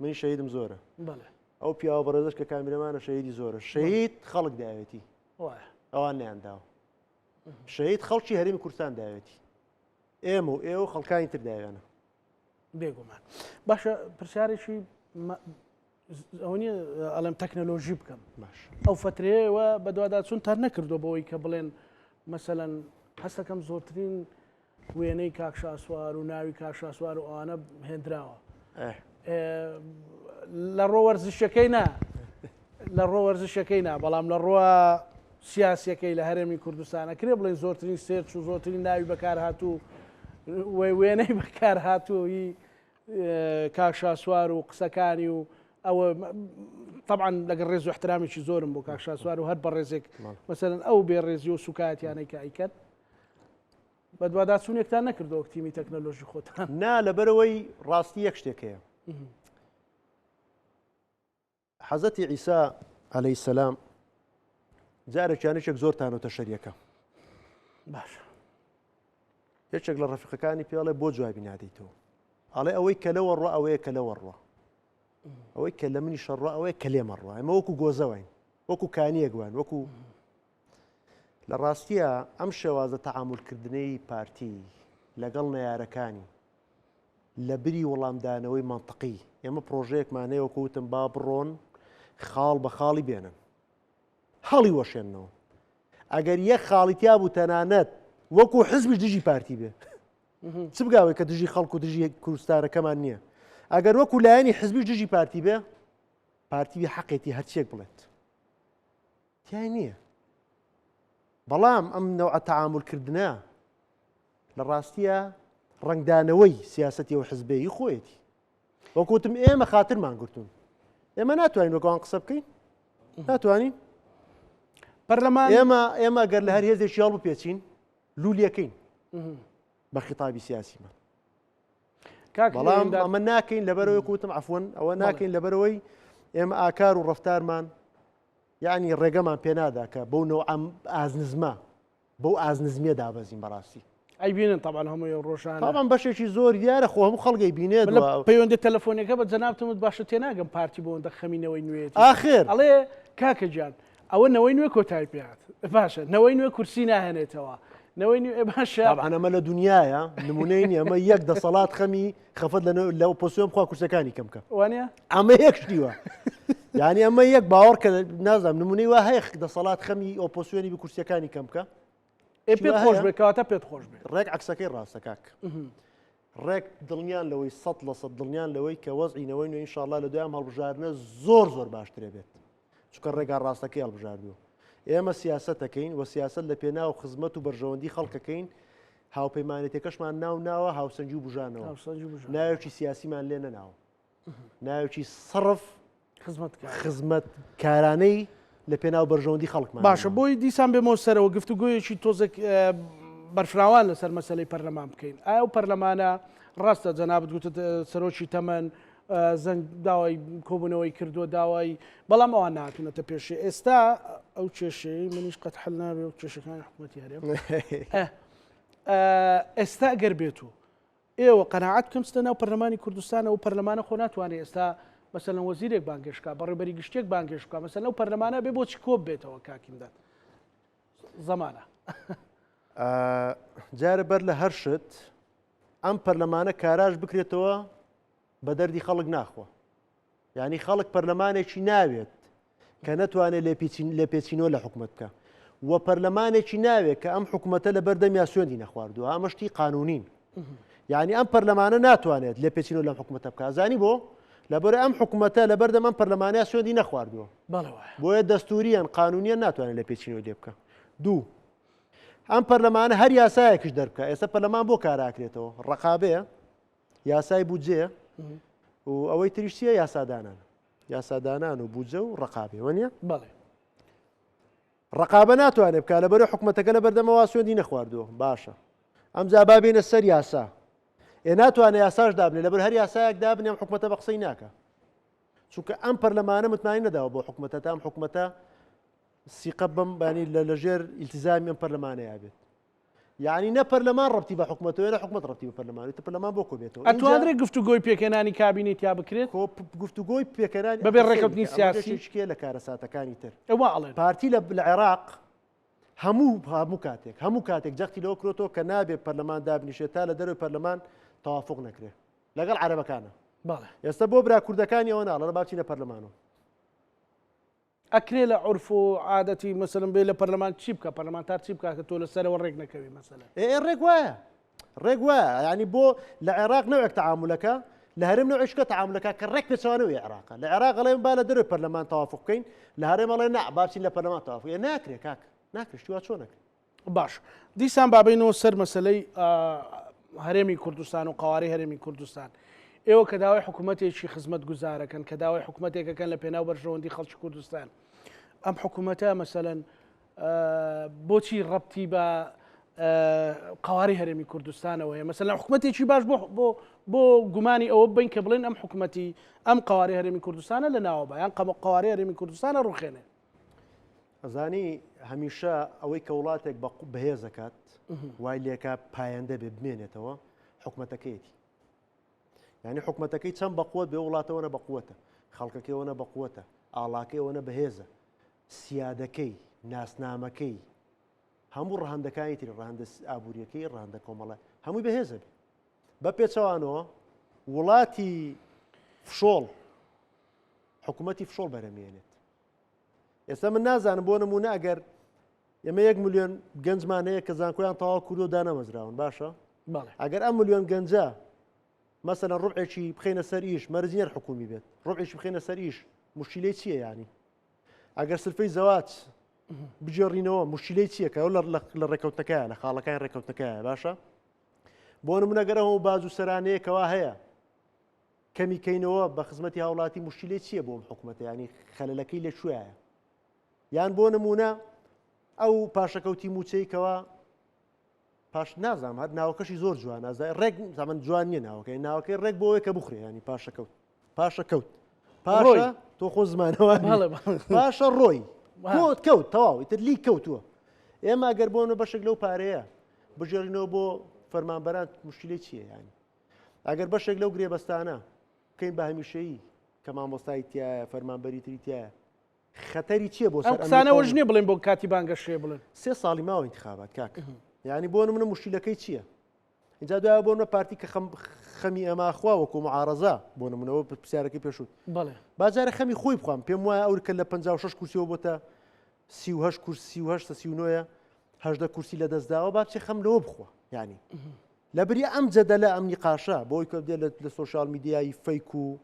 B: منی شەهیدم زۆرە ئەو پیاوە بەڕێزش کە کامیرەمانە شەهیدی زۆرە شەهید خەڵک داوێتی ئەوان نیانداوە شەهید خەڵکی هەرێمی کوردستان داوێتی ئێمە و ئێوە خەڵکانی تر داوێنە
A: بێگومان باشە پرسیارێکی ئەو نیە ئەڵێم تەکنەلۆژی بکەم
B: باش
A: ئەو فترەیەوە بە دووادا چون تار نەکردو بەوەی کە بڵێن مەسەلەن هەستەکەم زۆرترین وێنەی کاکشاسوار و ناوی کاکشاسوار و ئەوانە هێنراوە لە ڕۆ وەرزشەکەی نا لە ڕۆ وەرزشەکەی نا بەڵام لە ڕۆ سیاسیەکەی لە هەرێمی کوردستانە کرێ بڵێ زۆرترین سێرچ و زۆرترین ناوی بەکار هاتوو وێنەی بەکار هاتووی کاک شاسوار و قسەکانی و ئەوە طبعا لەگەڵ ڕێز و احترامێکی زۆرم بۆ کاک شاسوار و هەر بە ڕێزێک مەسەرەن ئەو بێڕێزی و سوکاتیانەی کە ئەیکرد بە دوواداچوونێکتان نەکردەوە تیمی تەکنۆلۆژی خۆتان
B: نا لەبەرەوەی ڕاستی یەک شتێک هەیە حەزەتی عیسا عەلەیهی سەلام جارێکیانێکێک زۆرتانەوە شەریەکە
A: باشە
B: یەکێک لە ڕەفیقەکانی پێڵێ بۆ جوابی نادەیتەوە ئەڵێ ئەوەی کە لەوە ڕۆ ئەوەیە کە لەوە ڕۆ ئەوەی کە لە منی شەڕۆ ئەوەیە کە لێمە ڕۆ ئەمە وەکو گۆزەوەین وەکو کانیەکوان وەکو لە ڕاستیە ئەم شێوازە تەعامولکردنەی پارتی لەگەڵ نەیارەکانی لە بری وەڵامدانەوەی مەنتەقی ئێمە پرۆژەیەکمان هەیە وەکو وتم با بڕۆن خاڵ بە خاڵی بێنن هەڵی وەشێنەوە ئەگەر یەک خاڵیتیا بوو تەنانەت وەکو حزبیش دژی پارتی بێ چ بگاوێ کە دژی خەڵک و دژی کوردستانەکەمان نییە ئەگەر وەکو لایەنی حزبیش دژی پارتی بێ پارتی بێ حەقێتی هەرچێک بڵێت تیای نییە بەڵام ئەم نەوعە تەعامولکردنە لە ڕاستیە ڕنگدانەوەی سیاسەتی و حزبێیی خۆیەتی وەکوتم ئێمە خاترمان گرتوون ئێمە ناتوانین وەکوان قسە بکەین ناتوانین
A: پەرلەمان
B: ئێمە گەر لە هەر هێزێکی هەڵ بپێچین لولیەکەین بە خیتابی سیاسیمان بەڵام ئەمە ناکەین لەبەرەوەی کوتم عەفوەن ئەوە ناکەین لەبەرەوەی ئێمە ئاکار و ڕەفتارمان یعنی ڕێگەمان پێنادا کە بەو نەوعە ئازنزمە بەو ئازنزمیە دابەزین بەڕاستی
A: ئەیبینن طبعا هەمووی ڕۆژانە
B: طبعا بەشێکی زۆر دیارە خۆ هەموو خەڵگەی بینێت
A: پەیوەندی تەلەفۆنەکە بە جەنابتمت باشە تێناگەم پارتی بۆەوەندە خەمینەوەی نوێت
B: ئاخر
A: ئەڵێ کاکە گیان ئەوە نەوەی نوێ کۆتایی پێات باشە نەوەی نوێ کورسی ناهێنێتەوە نەوەی نوێ باشە
B: طبعا ئەمە لە دنیاە نمونەی ئەمە یەک دەسەڵات خەمی خەفەت لە ئۆپۆزسیۆن بخوا کورسەکانی کەم بکە
A: وانە
B: ئەمە یەک شتیوە یعنی ئەمە یەک باوەڕ کە نازانم نمونەی وا هەیە دەسەڵات خەمی ئۆپۆزسیۆنی بە کورسەکانی کەم بکە
A: پێت خۆش بێت کەواتە پێت خۆش بێت
B: ڕێک عەکسەکەی ڕاستە کاک ڕێک دڵنیان لەوەی 100% دڵنیان لەوەی کە وەزعینەوەی نوێ ئینشاءالله لە دوایام هەڵبژاردنە زۆر زۆر باشترێ بێت چونکە ڕێگا ڕاستەکەی هەڵبژاردووە ئێمە سیاسەتەکەین و سیاست لە پێناو خزمەت و بەرژەوەندی خەڵکەکەین هاوپەیمانێتەکەشمان ناوە هاوسەنجی و بژانەوە ناوێکی سیاسیمان لێ نەناوە ناوێکی سڕف خزمەت کارانەی لە پێناو بەرژەوەندی خەڵکمان
A: باشە بۆی دیسان بێمەوە سەرەوە گفتوگویەکی تۆزێک بەرفراوان لەسەر مەسەلەی پەرلەمان بکەین ئایا و پەرلەمانە ڕاستە جەنابەت گوتت سەرۆکی تەمەن زەنگ داوای کۆبوونەوەی کردووە داوای بەڵام ئەوان نهاتوونەتە پێشێ ئێستا ئەو کێشەی منیش قەت حەل نابێ و کێشەکانی حکوومەتی هەرێم ئێستا گەر بێت و ئێوە قەناعەت بکەم ستە ناو پەرلەمانی کوردستانە و پەرلەمانە خۆ ناتوانێت ئێستا مەسەلەن وەزیرێک بانگێشکا بەڕێبەری گشتێک بانگێشکا مەسەلەن لەو پەرلەمانە بێ بۆچی کۆب بێتەوە کاکیمدان زەمانە
B: جارە بەر لە هەر شت ئەم پەرلەمانە کاراژ بکرێتەوە بە دەردی خەڵک ناخوە یعنی خەڵک پەرلەمانێکی ناوێت کە نەتوانێت لێ پێچینەوە لە حکومەت بکە وە پەرلەمانێکی ناوێت کە ئەم حکومەتە لە بەردەمیا سوێندی نەخواردووە ئەمە شتی قانونین یعنی ئەم پەرلەمانە ناتوانێت لێ پێچینەوە لەم حکومەتە بکە زانی بۆ لەبەرە ئەم حکومەتە لە بەردەم ئەم پەرلەمانیا سوێندی نەخواردووە بۆیە دەستوریان قانونیان ناتوانێت لێ پێچینەوە لێ بکە دوو ئەم پەرلەمانە هەر یاسایەکیش دەربکە ئێستا پەرلەمان بۆ کاراکرێتەوە ڕقابەیە یاسای بودجێ و ئەوەی تریشتیە یاسادانان و بودجە و ڕقابێ وەنیە
A: بەڵێ
B: ڕقابە ناتوانێت بکە لەبەرە حکومەتەکە لە بەردەمەوە سوێندی نەخواردووە باشە ئەم جا با بێنە سەر یاسا ناتوانێت یاساش دابنێ لەبەر هەر یاسایەک دابنێ ئەم حکومەتە بە قسەی ناکە چونکە ئەم پەرلەمانە متمانی نەداوە بۆ حکومەتە تا ئەم حکومەتە سیقە بم بانی لەژێر ئیلتیزامی ئەم پەرلەمانەیە بێت یعنی نە پەرلەمان ڕەبتی بە حکومەتەوە نە حکومەت ڕەبتی بە پەرلەمان پەرلەمان بۆ کۆبێتەوە
A: ئەتوانرێت گفتوگۆی پێکەنانی کابینێت یا بکرێت
B: گفتوگۆی پێکەنانی
A: بەبێ ڕێکەوتنی سیاسی
B: لە کارەساتەکانی تر
A: ئەوڵێن
B: پارتی لە عێراق هەموو کاتێک جەختی لەوە کرۆتەوە کە نابێت پەرلەمان دابنیشێت تا لە دەروی پەرلەمان تەوافق نەکرێت لەگەڵ عەرەبەکانە ئێستا بۆ برا کوردەکانی ئەوە ناڵە باچینە پەرلەمانەوە
A: ئەکرێ لە عورف و عادەتی مەسەلەن بێ لە پەرلەمان چی بکە پەرلەمانتار چی بکە کە تۆ لەسەرەوە ڕێک نەکەوی مەسەلەن
B: ڕێک وایە ینی بۆ لە عێراق نەوەک تەعامولەکە لە هەرێم نوعیشکە تعاملەکە کە ڕێک پێچوانەوەی عێراقە لە عێراق ئەڵێن با لە دەروی پەرلەمان تەوافق بکەین لە هەرێم ئەڵێن نا بابچین لە پەرلەمان تەوافق ناکرێت کاک ناکرێت شتیوا چۆن نەکرێت
A: باش دیسان بابینەوە سەر مەسلەی هەرێمی کوردستان و قواری هەرێمی کوردستان ئێوە کە داوای حکوومەتێکی خزمەت گوزارەکەن کە داوای حکوومەتێکەکەن لە پێناو بەرژەوەندی خەڵکی کوردستان ئەم حکوومەتە مەسەلەن بۆچی ڕەبتی بە قواری هەرێمی کوردستانەوەیە مەسەلەن حکوومەتێکی باش بۆ گومانی ئەوە بین کە بڵێن ئەم حکوومەتی ئەم قواری هەرێمی کوردستانە لە ناوە بە یان قواری هەرێمی کوردستانە ڕوخێنێ
B: ئەزانی هەمیشە ئەوەی کە وڵاتێک بەهێز دەکات وای لێکە پایەندە بێ بمێنێتەوە حکوومەتەکەیەتی یعنی حکوومەتەکەی چەند بەقوت بێ وڵاتەوەنە بەقوتە خەڵکەکەیەوەنە بەقوتە ئاڵاکەیەوەنە بەهێزە سیادەکەی ناسنامەکەی هەموو ڕەهەندەکانی تری ڕەهەندە ئابوووریەکەی ڕەهەندە کۆمەڵە هەمووی بەهێزە بێ بە پێچەوانەوە وڵاتی فشۆڵ حکوومەتی فشۆڵ بەرەمێنێت ئێستا من نازانم بۆ نمونە ئەگەر ئێمە 1 ملیۆن گەنجمان هەیە کە زانکۆیان تەواو کورد و دانەمەزراون باشە ئەگەر ئەم ملیۆن گەنجە مەسەلەن ڕوبعێکی بخینە سەر ئیش مەرزیەر حکومی بێت ڕوبعێکی بخینە سەر ئیش مشکلەی چییە یانی ئەگەر سلفەی زەواج بجێڕینەوە مشکلەی چییە کە ئەو لە ڕێکەوتەکەیە لە خاڵەکانی ڕێکەوتەکەیە باشە بۆ نمونە گەر ئەوە باز و سەرانەیەکەوە هەیە کەمیکەینەوە بە خزمەتی هاوڵاتی مشکلەی چییە بۆ ئەم حکوومەتە ینی خەلەلەکەی لەکوێیە یان بۆ نمونە ئەو پاشەکەوتی موچەیکەوە پاش نازانم هەر ناوەکەشی زۆر جوان ئازای ڕێک زەمن جوان نییە ناوەکەی ناوەکەی ڕێک بۆەوەی کە بخورێ ینی پاشەکەوت پاشەکەوت پاشە تۆ خۆ زمانەوە پاشە ڕۆی کەوت تەواو ئیتر لی کەوتووە ئێمە ئەگەر بۆنە بەشێک لەو پارەیە بژێڕینەوە بۆ فەرمانبەران مشکلەی چییە ینی ئەگەر بەشێک لەو گرێبەستانە بکەین بە هەمیشەیی کە مامۆستای تایە فەرمانبەری تری تایە خەتەری چییە بۆ
A: ئەم قسانەوەژ نییە بڵێن بۆ کاتی بانگەشێ بڵێن
B: 3 ساڵی ماوە انتخابات کاک یعنی بۆ منە مشکلەکەی چییە اینجا دوای بۆ منە پارتی کە خەمی ئەماخوا وەکو معارەزا بۆ نمونەوە پرسیارەکەی پێشوت
A: بەڵێ
B: بازارە خەمی خۆی بخوام پێم وایە ئەو کە لە 56 کورسیەوە بۆتە 38 کورسی 38 39 هەژدە کورسی لە دەستداوە با چێ خەم لەوە بخوا ینی لەبری ئەم جەدەلە ئەم نیقاشە بۆی کە دێ لە سۆشال میدیایی فەیک و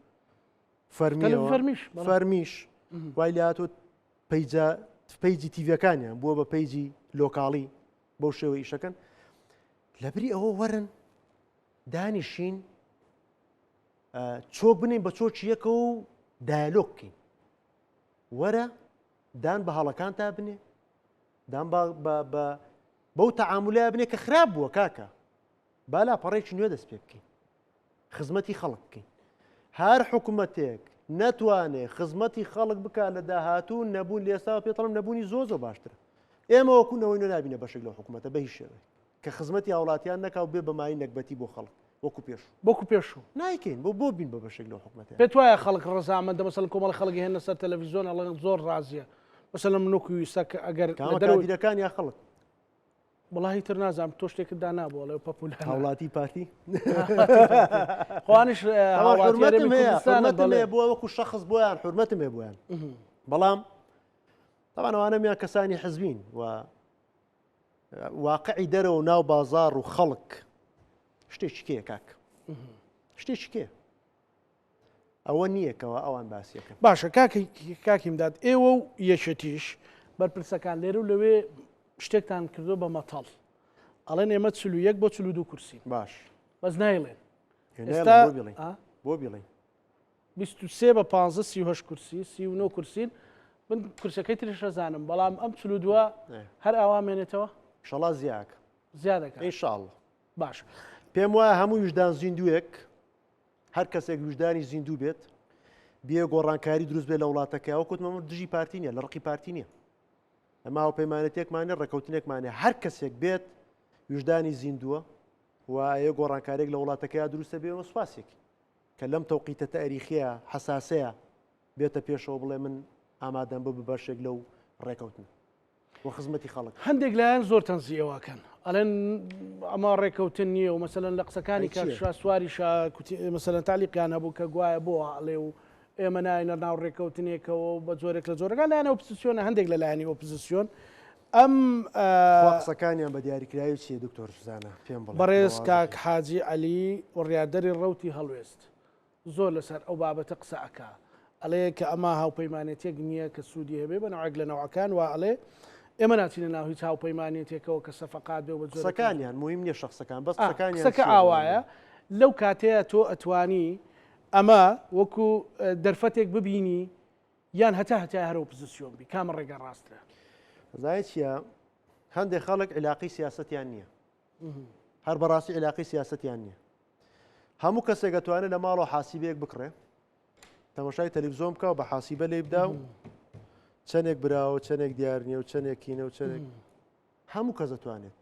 B: فەرمیش وای لە هاتۆ پەیجی تیڤەکانیان بووە بە پەیجی لۆکاڵی بەو شێوە ئیشەکەن لەبری ئەوە وەرن دانیشین چۆک بنین بە چۆکی یەکە و دایلۆگ بکەین وەرە دان بە هەڵەکان تا بنێ دان بەو تەعاملای بنێ کە خراپ بووە کاکە بالا پەڕێکی نوێ دەست پێ بکەین خزمەتی خەڵک بکەین هەر حکوومەتێک نەتوانێ خزمەتی خەڵک بکە لە داهاتوو نەبوون لە ئێستا پێتەڵم نەبوونی زۆر باشترە ئێمە وەکوونەوەی نابینە بەشێک لە حکوومەتە بە هیچ شێوەیە کە خزمەتی هاوڵاتیان نەکاو بێ بەمای نەکبەتی بۆ خەڵک وەکو پێشوو
A: نایکەین
B: بۆ بین بە بەشێک لە حکوومەتە
A: پێت وایە خەڵک ڕزامەندە مەسەڵەن کۆمەڵی خەڵکی هێنە سەر تەلەڤیزیۆن ئەڵێن زۆر ڕازیە مەسەڵەن منۆکی ویستا کە ئەگەر
B: دەرەوەیەکان یا خەڵک
A: وڵاهی تر نازانم تۆ شتێکت دا نابووە لەو پەپولار
B: هاوڵاتی پارتی
A: خوانش
B: حرمەتم هەیە بۆ وەکو شەخص بۆیان حرمەتم هەیە بۆیان بەڵام طبعا ئەوانەمیان کەسانی حزبین و واقعی دەرەوە و ناو بازار و خەڵک شتێکی کێ کاک شتێکی کێ ئەوە نییەکەوە ئەوان باسیەکەن
A: باشە کاکیمداد ئێوە و یەکێتیش بەرپرسەکان لێرە و لەوێ شتێکتان کردو بە مەتەڵ ئەڵێن ئێمە 41 بۆ 42 کورسی
B: باش
A: بەس نایڵێن
B: بۆ بڵێن
A: 23 بە 15 38 کورسی 39 کورسین من کورسەکەی تریش ئەزانم بەڵام ئەم 42 هەر ئاوامێنێتەوە
B: شەڵا زیاکە
A: زیادەکە
B: ئینشاءڵڵا
A: باش
B: پێم وایە هەموو وجدان زیندووێک هەر کەسێک وجدانی زیندوو بێت بێ گۆڕانکاری دروست بێت لە وڵاتەکە ئەو کوتمەمە دژی پارتی نیە لە ڕقی پارتی نییە ئەمە هاوپەیمانەتێکمانێ ڕێکەوتنێکمانێ هەر کەسێک بێت وجدانی زیندووە و ئەیە گۆڕانکارێک لە وڵاتەکەیە دروستە بێەوە سوپاسێکی کە لەم تەوقیتە تاریخیە حساسەیە بێتە پێشەوە بڵێ من ئامادەم بە بەشێک لەو ڕێکەوتن و خزمەتی خەڵک
A: هەندێک لایەن زۆر تەنزیەوەکەن ئەلێن ئەمە ڕێکەوتن نییە و مەسەلەن لە قسەکانی کە سواری مەسەلەن تالیقیان هەبوو کە گوایە بۆ ئەڵێ و ئێمە ناینە ناو ڕێکەوتنێکەوە بە جۆرێک لە جۆرەکان لایەنە ئۆپۆزیسیۆنە هەندێک لە لایەنی ئۆپۆزیسیۆن ئەم
B: قسەکانیان بە دیاریکراوی چیە دکتۆر سوزانە پێم بڵێ
A: بەڕێز کاک حاجی عەلی وڕیادەری ڕەوتی هەڵوێست زۆر لەسەر ئەو بابەتە قسە ئەکا ئەڵەیە کە ئەمە هاوپەیمانێتێک نییە کە سوودی هەبێ بە نەوەک لە نەوەکان و ئەڵێ ئێمە ناچینە ناو هیچ هاوپەیمانێتێکەوە کە سەفقات بێ بە زۆر
B: قسەکانیان مهم نییە شخصەکان بەس
A: قسەکە ئاوایە لەو کاتەیە تۆ ئەتوانی ئەمە وەکو دەرفەتێک ببینی یان هەتا هەرەوە پزیسیۆن بی کامە ڕێگە ڕاستە
B: زای چیە هەندێک خەڵک علاقی سیاسەتیان نییە هەر بەڕاستی علاقی سیاسەتیان نییە هەموو کەسێک دەتوانێت لە ماڵەوە حاسیبەیەک بکڕێ تەماشای تەلەڤیزیۆن بکە و بە حاسیبە لێ بدا و چەندێک براوە چەندێک دیار نییە و چەندێکینە و چەندێک هەموو کەس دەتوانێت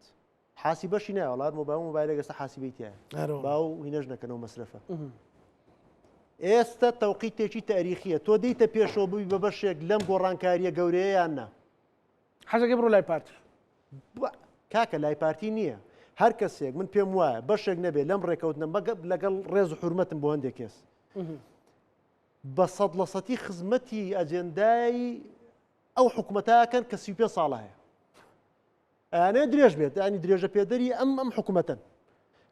B: حاسیبەشی نایە وڵات مۆبایلێک ئێستا حاسیبەی تایە باو هینەش نەکەنەوە مەسرفە ئێستا تەوقیتێکی تاریخیە تۆ دەیتە پێشەوە بووی بە بەشێک لەم گۆڕانکاریە گەورەیە یان نا
A: حەزەکەی بڕۆ لای پارتی
B: کاکە لای پارتی نییە هەر کەسێک من پێم وایە بەشێک نەبێت لەم ڕێکەوتنە لەگەڵ ڕێز و حورمەتم بۆ هەندێک کەس بە 100% خزمەتی ئەجێندای ئەو حکوومەتاکەن کە 35 ساڵە هەیە ئەیانەیە درێژ بێت ینی درێژە پێدەری ئەم حکوومەتەن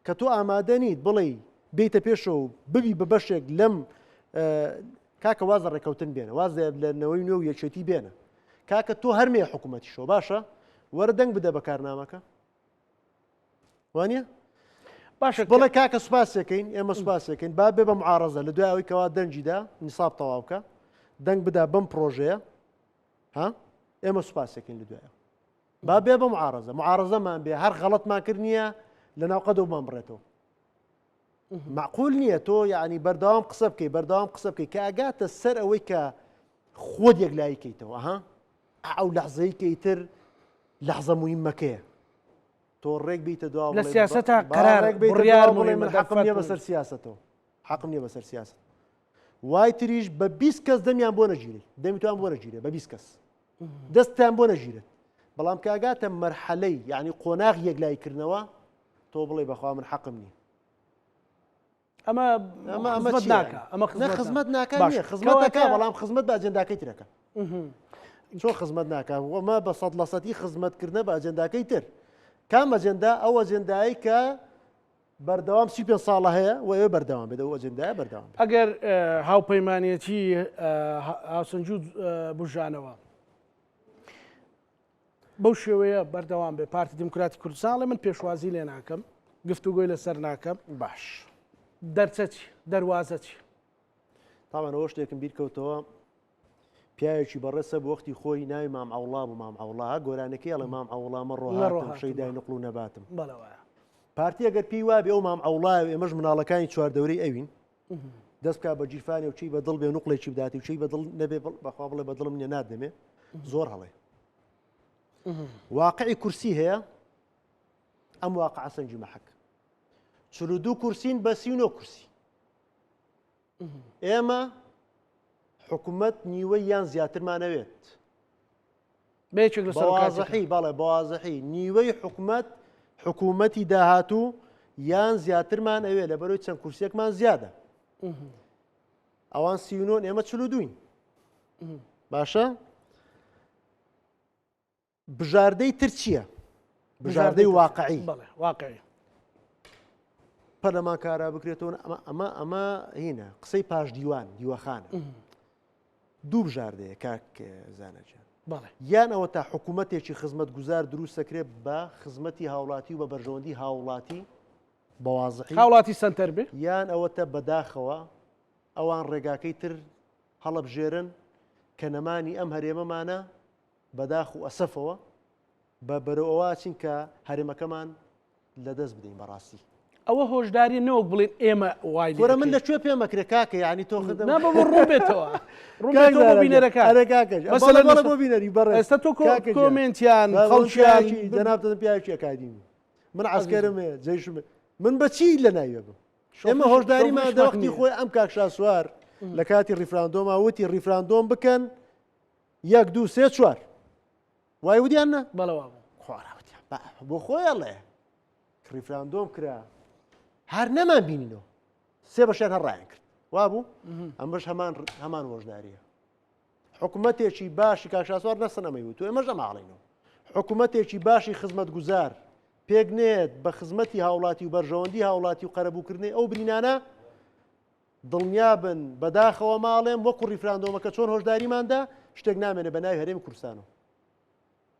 B: کە تۆ ئامادە نیت بڵێ بیتە پێشەوە ببی بە بەشێک لەم کاکە وازە ڕێکەوتن بێنە وازە لە نەوەی نوێ و یەکێتی بێنە کاکە تۆ هەرمێ حکوومەتیشەوە باشە وەرە دەنگ بدە بە کارنامەکە وانە
A: باشە
B: بڵێ کاکە سوپاسەکەین ئێمە سوپاسەکەین با بێ بە معارەزە لە دوای ئەوەی کەوا دەنجیدا نیساب تەواوکە دەنگ بدا بەم پرۆژەیە ها ئێمە سوپاسەکەین لە دوایە با بێ بە معارەزەمان بێ هەر غەڵەتمان کرد نییە لە ناو قەدەومان بڕێتەوە معقول نییە تۆ یعنی بەردەوام قسە بکەی بەردەوام قسە بکەی کە ئاگاتە سەر ئەوەی کە خۆت یەکلایکەیتەوە ها ئەو لەحزەی کەیتر لەحزە موهیمەکەیە تۆ ڕێک بیتە دوا
A: لە سیاسەتە قەرارێک بڕیار
B: بڵێ من حەقم نییە بەسەر سیاسەتەوە حەقم نییە بەسەر سیاست وای تریش بە 20 کەس دەمیان بۆ نەگیرێ دەمیتوان بۆ نەگیرێ بە 20 کەس دەستیان بۆ نەگیرێت بەڵام کاگاتە مەرحەلەی یعنی قۆناغ یەکلایکردنەوە تۆ بڵێ بەخوا من حەقم نییە
A: ئەمە
B: خزمەت ناکە نیە خزمەتەکە بەڵام خزمەت بە ئەجەنداکەی ترەکە چۆن خزمەت ناکە ئەمە بە 100% خزمەتکردنە بە ئەجەنداکەی تر کام ئەجەندا ئەو ئەجەندایی کە بەردەوام 35 ساڵە هەیە و ئێوە بەردەوام بێت ئەو ئەجەندایە بەردەوام
A: ئەگەر هاوپەیمانێتی هاوسەنجوود بژانەوە بەو شێوەیە بەردەوام بێ پارتی دموکراتی کوردستان لێ من پێشوازی لێ ناکەم گفتوگۆی لەسەر ناکەم
B: باش
A: دەرچەچی دەواازەچی
B: تاوانەوە شتێکم بیرکەوتەوە پیاوێکی بەڕێسە بە وەختی خۆی ناوی مام عەوڵا بوو مام عەوڵا گۆرانەکەی ئەڵێ مام عەوڵامە ڕۆهاتم شەیدای نقڵ و نەباتم پارتی ئەگەر پێی وابێ ئەو مام عەوڵایە و ئێمەش مناڵەکانی چواردەورەی ئەوین دەست بکات بە جیرفانی و چی بەدڵ بێ نوقڵێکی بداتی و چی بەدڵ نەبێ بەخوا بڵێ بەدڵم نییە نادەمێ زۆر هەڵێ واقعی کورسی هەیە ئەم واقعە سەنجی مەحەک 42 کورسین بە 39 کورسی ئێمە حکوومەت نیوەی یان زیاترمانەوێت بەوازەحی بەڵێ بەوازەحی نیوەی حکوومەتی داهاتوو یان زیاترمان ئەوێ لە بەرەوەی چەند کورسێکمان زیادە ئەوان 39 ئێمە 42 باشە بژاردەی تر چییە؟ بژاردەی واقعی
A: واقعی
B: پەرلەمان کارا بکرێتەوە ئەمە هینە قسەی پاش دیوەخانە دوو بژاردەیە کاک زانەجان یان ئەوە تا حکوومەتێکی خزمەت گوزار دروست سەکرێت بە خزمەتی هاوڵاتی و بە بەرژەوەندی هاوڵاتی بەوازحی
A: هاوڵاتی سنتەر بێ
B: یان ئەوەتە بەداخەوە ئەوان ڕێگاکەی تر هەڵەبژێرن کە نەمانی ئەم هەرێمەمانە بەداخ و ئەسەفەوە بە بەرەوەوە چین کە هەرێمەکەمان لەدەست بدەین بەڕاستی
A: ئەوە هۆشداری نەوەک بڵێن ئێمە وای
B: وەرە من لەکوێ پێمەکرێ کاکە یعنی تۆ
A: ڕووبێتەوە ڕووبینەرەکە
B: بۆ بینەری بەڕێ
A: ئێستا تۆ کۆمنتیان خەڵکیانی
B: جەنابتە پیاوێکی ئەکادیمی من عسکەرمێ جێشم من بەچی لە ناوێ بم ئێمە هۆشداریمان دەوەختی خۆی ئەم کاکشا سوار لە کاتی ڕیفراندۆما وتی ڕیفراندۆم بکەن 1 2 3 4 وای ودیانە
A: بەڵەوە
B: بۆ خۆیڵێ ڕیفراندۆم کرا هەر نەمان بینینەوە سێ بەشیان هەڕایان کرد وابوو ئەمەش هەمان هۆشداریە حکوومەتێکی باشی کاکشاسوار نەسەنەمەی تو ئێمەش ئەماڵینەوە حکوومەتێکی باشی خزمەت گوزار پێک نێت بە خزمەتی هاوڵاتی و بەرژەوەندی هاوڵاتی و قەرەبووکردنی ئەو برینانە دڵنیابن بەداخەوە ماڵێم وەکو ریفراندۆمەکە چۆن هۆشداریماندا شتێک نامێنێ بە ناوی هەرێمی کوردستانەوە.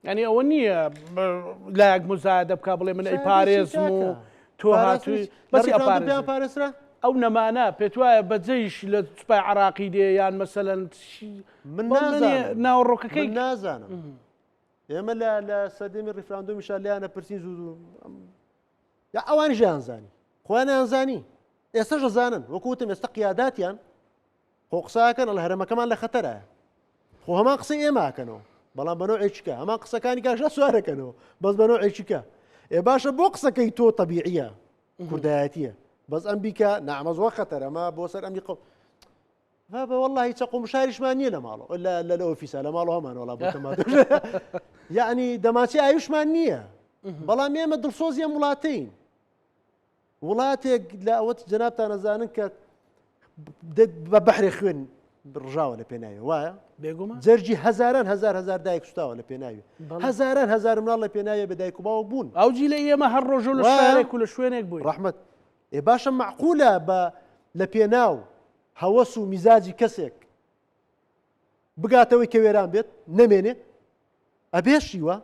A: ینی ئەوە نییە لایەک مزایدە بکە بڵێ من ئەی پارێزم و تۆ هاتووی بەسی
B: ئەپارێزیان پارێزرا
A: ئەو نەمانە پێت وایە بەجێیش لە سوپای عراقی دێ یان مەسەلەن
B: من نازانم
A: ناوەڕۆکەکەی
B: نازانم ئێمە لە سەردەمی ریفراندۆمی شالیانە پرسین زوو یا ئەوان ژیانزانی خۆیان ئەنزانی ئێستاش دەزانن وەکوتم ئێستا قیاداتیان خۆ قساکەن ئەڵ هەرەمەکەمان لە خەتەرە خۆ هەمان قسەی ئێماکەنەوە بەڵام بەنەوە ئێچکە هەمان قسەکانی کاشە سوارەکەنەوە بەس بەنەوە ئێچکە ئێ باشە بۆ قسەکەی تۆ تەبیعیە کوردایەتیە بەس ئەم بیکە نامەزوە خەتەر ئەمە بۆ سەر ئەمی قەڵ بە والله هیچ قومشاریشمان نییە لە ماڵەوە لە ئۆفیسە لە ماڵەوە هەمان وڵا بۆ تەماتۆ یعنی دەماچی ئاویشمان نییە بەڵام ئێمە دڵسۆزی ئەم وڵاتەین وڵاتێک لە ئەوەت جەنابتان ئەزانن کە بە بەحرێ خوێن ڕژاوە لە پێناوی وایە
A: بێگومە
B: جەرجی هەزاران هەزار دایک سوتاوە لە پێناوی هەزاران هەزار مناڵ لە پێناوی بە دایک و باوک بوون
A: ئەوجی لە ئێمە هەر ڕۆژ لە شارێک و لە شوێنێک بووین
B: ڕەحمەت ئێ باشە معقولە بە لە پێناو هەوەس و میزاجی کەسێک بگاتەوەی کە وێران بێت نەمێنێ ئەبێشی وە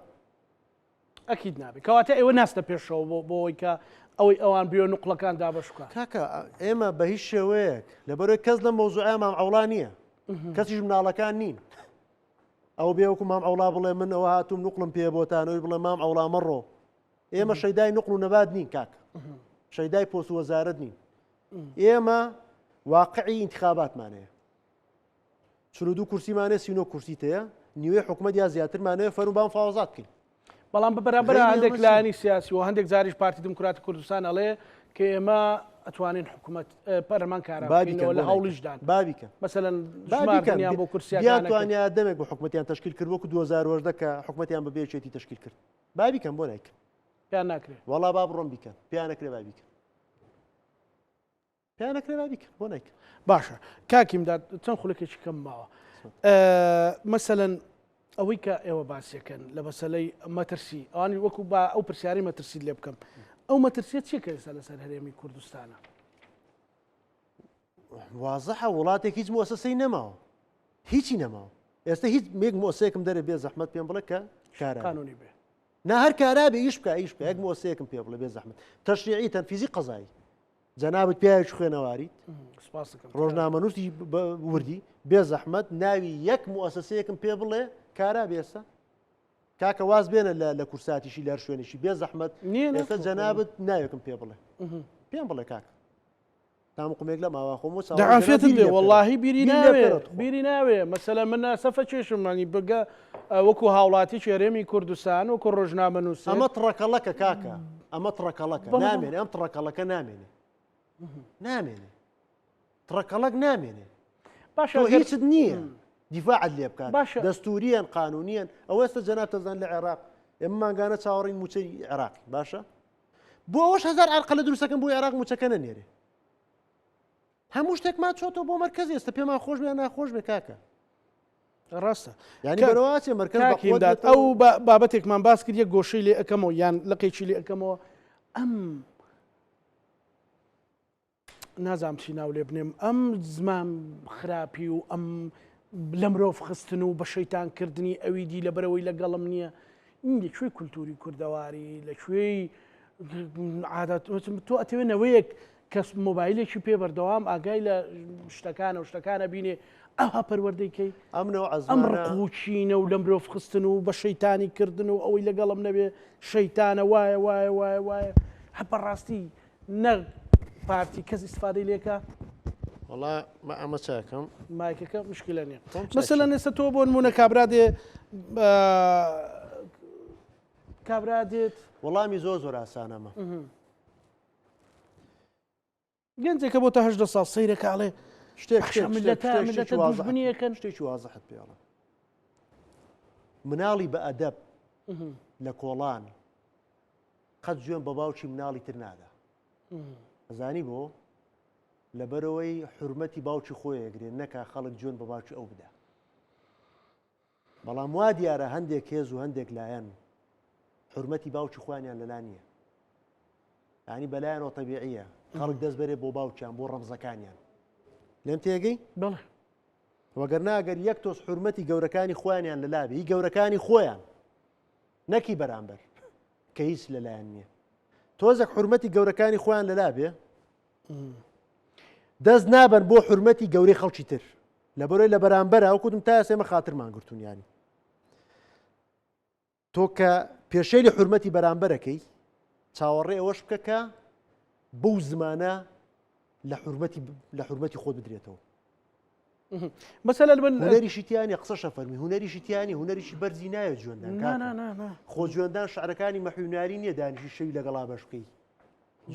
A: ئەکیید نابێت کەواتە ئێوە ناستە پێشەوە بۆەوەی کە ئەوەی ئەوان بێ نوقلەکان دابشکە
B: کاکە ئێمە بە هیچ شێوەیەک لەبەرەوەی کەس لە مۆزوعە مام ئەوڵا نییە کەسیش مناڵەکان نین ئەو بێوەکو مام ئەوڵا بڵێ من ئەوە هاتووم نوقلم پێ بۆتانەوەی بڵێ مام ئەوڵا مەڕۆ ئێمە شەیدای نوقل و نەبات نین کاکە شەیدای پۆست و وەزارەت نین ئێمە واقعی انتخاباتمانەیە 42 کورسیمانێ 39 کورسی تەیە نیوەی حکومەت یا زیاترمانەیە فەرموو بام فاوەزات بکەین
A: بەڵام بەرامبەر هەندێک لایانی سیاسی و هەندێک زاریش پارتی دموکراتی کوردستان ئەڵێ کە ئێمە ئەتوانین حکومەت پەرلەمان کارابکەینەوە لە هەوڵیشدان
B: بابیکەن
A: مەسەلەن ژمارەیان بۆ کورسیەکان
B: توانیا دەمێک بۆ حکومەتیان تشکیل کرد وەکو 2010 کە حکومەتیان بە بێچێتی تشکیل کرد بابیکەن بۆ نایکەن
A: پیان ناکرێت
B: وەڵا با بڕۆم بیکەن پیان نەکرێ بابیکەن پیان نەکرێ بابیکەن بۆ نایکەن
A: باشە کاکیمداد چەند خولەکێکی کەم ماوە مەسەلەن ئەوەی کە ئێوە باسیەکەن لە مەسەلەی مەترسی ئەوانی وەکو با ئەو پرسیاری مەترسی لێ بکەم ئەو مەترسیت چیکە ئێستا لەسەر هەرێمی کوردستانە
B: وازەحە وڵاتێک هیچ مؤسسەی نەماوە هیچی نەماوە ئێستا هیچ مێک مؤسسەیەکم دەرێ بێ زەحمەت پێم بڵێ کە
A: قانونی بێ
B: نا هەر کارابێ ئیش بکە ئیش بکە یەک مؤسسەیەکم پێ بڵێ بێ زەحمەت تەشریعی تەنفیزی قەزایی جەنابەت پیاوێکی خوێنەواریت ڕۆژنامەنووسی وردی بێ زەحمەت ناوی یەک مؤسسەیەکم پێ بڵێ کارا بێستا کاکە واز بێنە لە کورساتیشی لەر شوێنێکی بێ زەحمەت ئێستا جەنابەت ناوێکم پێ بڵێ پێم بڵێ کاکە تامقمێک لە ماوا خۆم
A: دەعافێتم دێ وەڵاهی بیری ناوێ بیری ناوێ مەسەلە من سەفە چێشمانی بگە وەکو هاوڵاتی هەرێمی کوردستان وەکو ڕۆژنامەنووس
B: ئەمە تڕەکەڵەکە کاکە ئەمە تڕەکەڵەکە نامێنێ ئەم تڕەکەڵەکە نامێنێ نامێنێ تڕەکەڵک نامێنێ
A: باشە
B: هیچت نییە دیفاعت لێ بکات دەستوریان قانونیان ئەوە ئێستا جەناب تەزان لە عێراق ئێمەمانگانە چاوەڕین موچەی عێراقی باشە بۆ ئەوەش هەزار عەرقە لە دروستەکەم بۆ عێراق موچەکە نەنێرێ هەموو شتێکمان چۆتەوە بۆ مەرکەزی ئێستا پێمان خۆش بێ ناخۆش بێ کاکە
A: ڕاستە
B: یعنی بەرەوەچێ مەرکەز
A: ئەو بابەتێکمان باس کرد یەک گۆشەی لێ ئەەکەمەوە یان لەقێکی لێ ئەەکەمەوە ئەم نازام چی ناو لێ بنێم ئەم زمان خراپی و ئەم لە مرۆڤ خستن و بە شەیتانکردنی ئەوی دی لەبەرەوەی لەگەڵم نییە این لەکوێی کولتوری کوردەواری لەکوێی عادەت تۆ ئەتەوێنەوەیەک کەس مۆبایلێکی پێ بەردەوام ئاگای لە شتەکانە و شتەکانە بینێ ئەها پەروەردەیکەی ئەم ڕقوچینە و لە مرۆڤ خستن و بە شەیتانی کردن و ئەوەی لەگەڵم نەبێ شەیتانە وایە وایە وایە وایە هە بەڕاستی نەک پارتی کەس ئیسفادەی لێکە
B: وڵا ئەمە چاکەم
A: مایکەکە مشکلە نیە مەسەلەن ئێستا تۆ بۆ نمونە کابرا دێت
B: وەڵامی زۆر ئاسانەمە
A: گەنجێکە بۆ تا 18 ساڵ سەیرەکە ئاڵێ شتێک دوژبنیەکەن
B: شتێکی وازەحت پێڵە مناڵی بە ئەدەب لە کۆڵان قەت گوێن بە باوکی مناڵی تر نادا ئەزانی بۆ لەبەرەوەی حرمەتی باوکی خۆیەگرێن نەکا خەڵک گوێن بە باوکی ئەو بدە بەڵام وا دیارە هەندێک هێز و هەندێک لایەن حرمەتی باوکی خوانیان لەلا نییە یعنی بەلایەنەوە تەبیعیە خەڵک دەست بەرێ بۆ باوکیان بۆ ڕەمزەکانیان لێم تێگەی
A: بەڵێ
B: وەگەر ناگەر یەک تۆس حرمەتی گەورەکانی خۆیانیان لە لابێ هی گەورەکانی خۆیان نەکی بەرامبەر کە هیچ لەلایەن نییە تۆزێک حرمەتی گەورەکانی خۆیان لە لابێ دەست نابن بۆ حرمەتی گەورەی خەڵکی تر لە بەرۆی لە بەرامبەرە وەکوتم تا ئێسێمە خاترمان گرتوون ینی تۆ کە پێشەی لە حرمەتی بەرامبەرەکەی چاوەڕێ ئەوەش بکە کە بەو زمانە لە حرمەتی خۆت بدرێتەوە
A: مثلا من
B: هونەریشی تیانی قسەشە فەرمی هونەریشی تیانی هونەریشی بەرزی نایە جوێندان خۆ جوێندان شعرەکانی مەحوێناری نییە دانیشی شەوی لەگەڵا بەش بکەی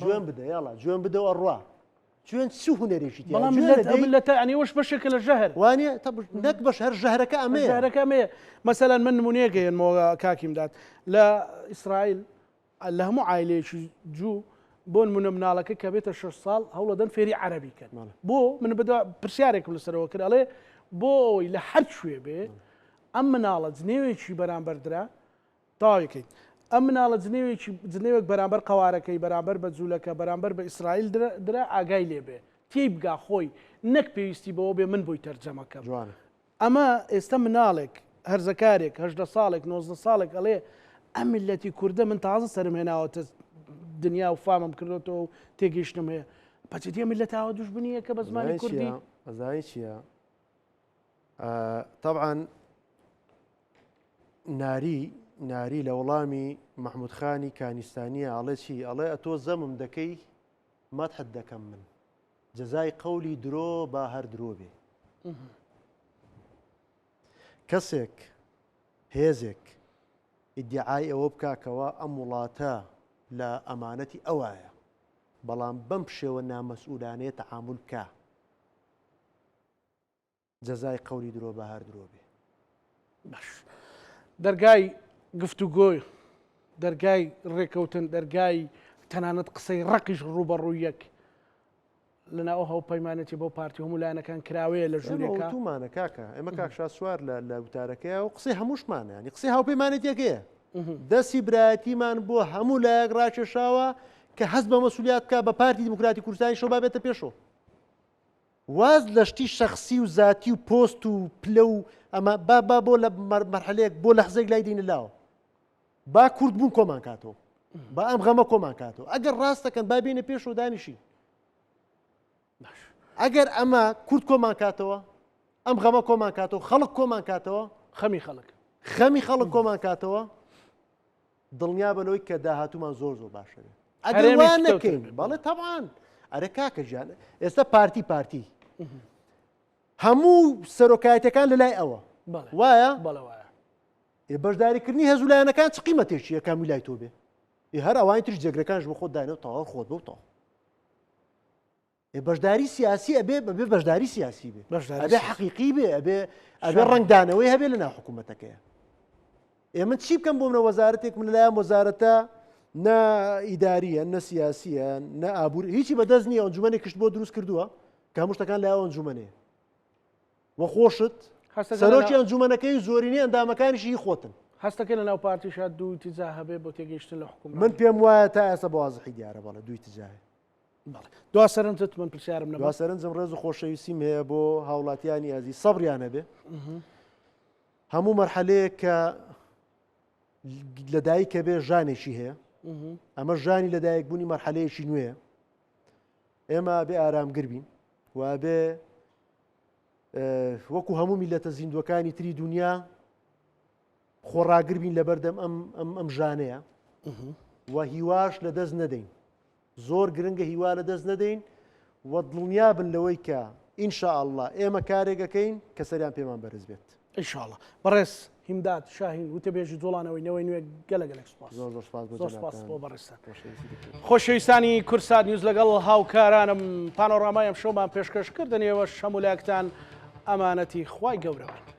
B: جوێن بدە یاڵا جوێن بدەوە ڕوا جوێن چ هونەرێکی
A: بەڵام ملەت عنی وەش بەشێکە لە ژەهر
B: وانە نەک بەش هەر ژەهرەکە ئەمەیە
A: ژەهرەکە ئەمەیە مثلا من نمونەیەکەیەنمەوە کاکیم دات لە ئیسرائیل لە هەموو عایلەیەکی جوو بۆ نمونە مناڵەکە کە بێتە 6 ساڵ هەوڵەدەن فێری عەرەبی کەن بۆ من پرسیارێکم لەسەرەوە کرد ئەڵێ بۆی لە هەر شوێ بێ ئەم مناڵە جنێوێکی بەرامبەردرا تاوێکیت ئەم مناڵە جنێوێک بەرامبەر قوارەکەی بەرامبەر بە جوولەکە بەرامبەر بە ئیسرائیل درا ئاگای لێبێ تێی بگا خۆی نەک پێویستی بەوە بێ من بۆی تەرجەمەکەم ئەمە ئێستا مناڵێک هەرزەکارێک 18 ساڵێک 19 ساڵێک ئەڵێ ئەم میلەتی کوردە من تازە سرم هێناوەتە دنیا و فامم کردێتەوە و تێگەیشتم هەیە پەچێتیە میلەتاوە دوژبنیە کە بە زمانی کوردی
B: ئەزایی چییە؟ طبعا ناری لە وەڵامی محمود خانی کانیستانیە ئەڵێ چی ئەڵێ ئەتۆ زەمم دەکەی مەدحت دەکەم من جەزای قەولی درۆ با هەر درۆ بێ کەسێک هێزێک ئیدعای ئەوە بکاکەوە ئەم وڵاتە لە ئەمانەتی ئەوایە بەڵام بەم پشێوە نامەسئولانەیە تەعامل بکە جەزای قەولی درۆ بە هەر درۆ بێ
A: دەرگای گفتوگۆی دەرگای ڕێکەوتن دەرگای تەنانەت قسەی ڕقیش ڕوبەڕوویەک لەناو هەو پەیمانەتی بۆ پارتی هەموو لایەنەکان کراوەیە لە ژوورێکە
B: تومانە کاکە ئێمە کاکشا سوار لە وتارەکەی و قسەی هەمووشمانە ینی قسەی هاوپەیمانەتێکەیە دەستی برایەتیمان بۆ هەموو لایەک ڕاکێشاوە کە هەست بە مەسئولیت بکە بە پارتی دیموکراتی کوردستانی شەو بابێتە پێشەوە واز لە شتی شەخسی و زاتی و پۆست و پلە و ئەمە با بۆ لە مەرحەلەیەک بۆ لەحزەیەک لای دێنە لاوە با کورد بوون کۆمان کاتەوە با ئەم غەمە کۆمان کاتەوە ئەگەر ڕاستەکەن با بێنە پێشەوە دانیشی ئەگەر ئەمە کورد کۆمان کاتەوە ئەم غەمە کۆمان کاتەوە خەڵک کۆمان کاتەوە خەمی خەڵک کۆمان کاتەوە دڵنیا بنەوەی کە داهاتوومان زۆر باشە ئەگەر وان نەکەین بەڵێ تەبعاان ئەرە کاکە ژیان ئێستا پارتی هەموو سەرۆکایەتەکان لەلای ئەوە وایە بەشداریکردنی هەزوو لایەنەکان چ قیمەتێکی یەکەم لای تۆ بێ هەر ئەوانی تریش جێگرەکانش بۆ خۆت داینەوە تەواو خۆت بەوتەوە بەشداری سیاسی ئەبێ بەبێ بەشداری سیاسی بێ ئەبێ حەقیقی بێ ئەبێ ڕنگدانەوەی هەبێ لە ناو حکوومەتەکەیە ئێمە چی بکەم بۆ منە وەزارەتێک من لەلایەن وەزارەتە نە ئیداریە نە سیاسیە نە ئابوور هیچی بەدەست نییە ئەنجومەنێک کشت بۆ دروست کردووە کە هەموو شتەکان لایەوە ئەنجومەنەیە وە خۆشت سەرۆکی ئەنجومەنەکەی زۆرینەی ئەندامەکانیشی خۆتن
A: هەستەکە لە ناو پارتیشا دوو تیجا هەبێ بۆ تێگەیشتن لە حکوومەت
B: من پێم وایە تا ئێستا بە وازحی دیارە بەڵێ دوی تجاهێ
A: دوا سەرنجت من پرسیارم
B: دوا سەرنجم ڕێز و خۆشەویستیم هەیە بۆ هاوڵاتیانی ئازی سەبریان هەبێ هەموو مەرحەلەیەک کە لەدایکە بێ ژانێکی هەیە ئەمە ژانی لەدایکبوونی مەرحەلەیەکی نوێیە ئێمە بێ ئارامگر بین و بێ وەکو هەموو میلەتە زیندوەکانی تری دنیا خۆڕاگر بین لەبەردەم ئەم ژانەیە و هیواش لەدەست نەدەین زۆر گرنگە هیوا لەدەست نەدەین و دڵنیا بن لەوەی کە ئینشاءالله ئێمە کارێکەکەین کە سەریان پێمان بەرز بێت
A: ئینشاءالله بەڕێز هیمداد شاهین وتەبێژی جوڵانەوەی نەوەی نوێ گەلەگەلێک سوپاس بۆ بەڕێستان خۆشەویستانی کورسات نیوز لەگەڵ هاوکارانم پانۆڕامای ئەم شەومان پێشکەشکردنەوە هەموو لایەکتان ئەمانەتی خوای گەورەوە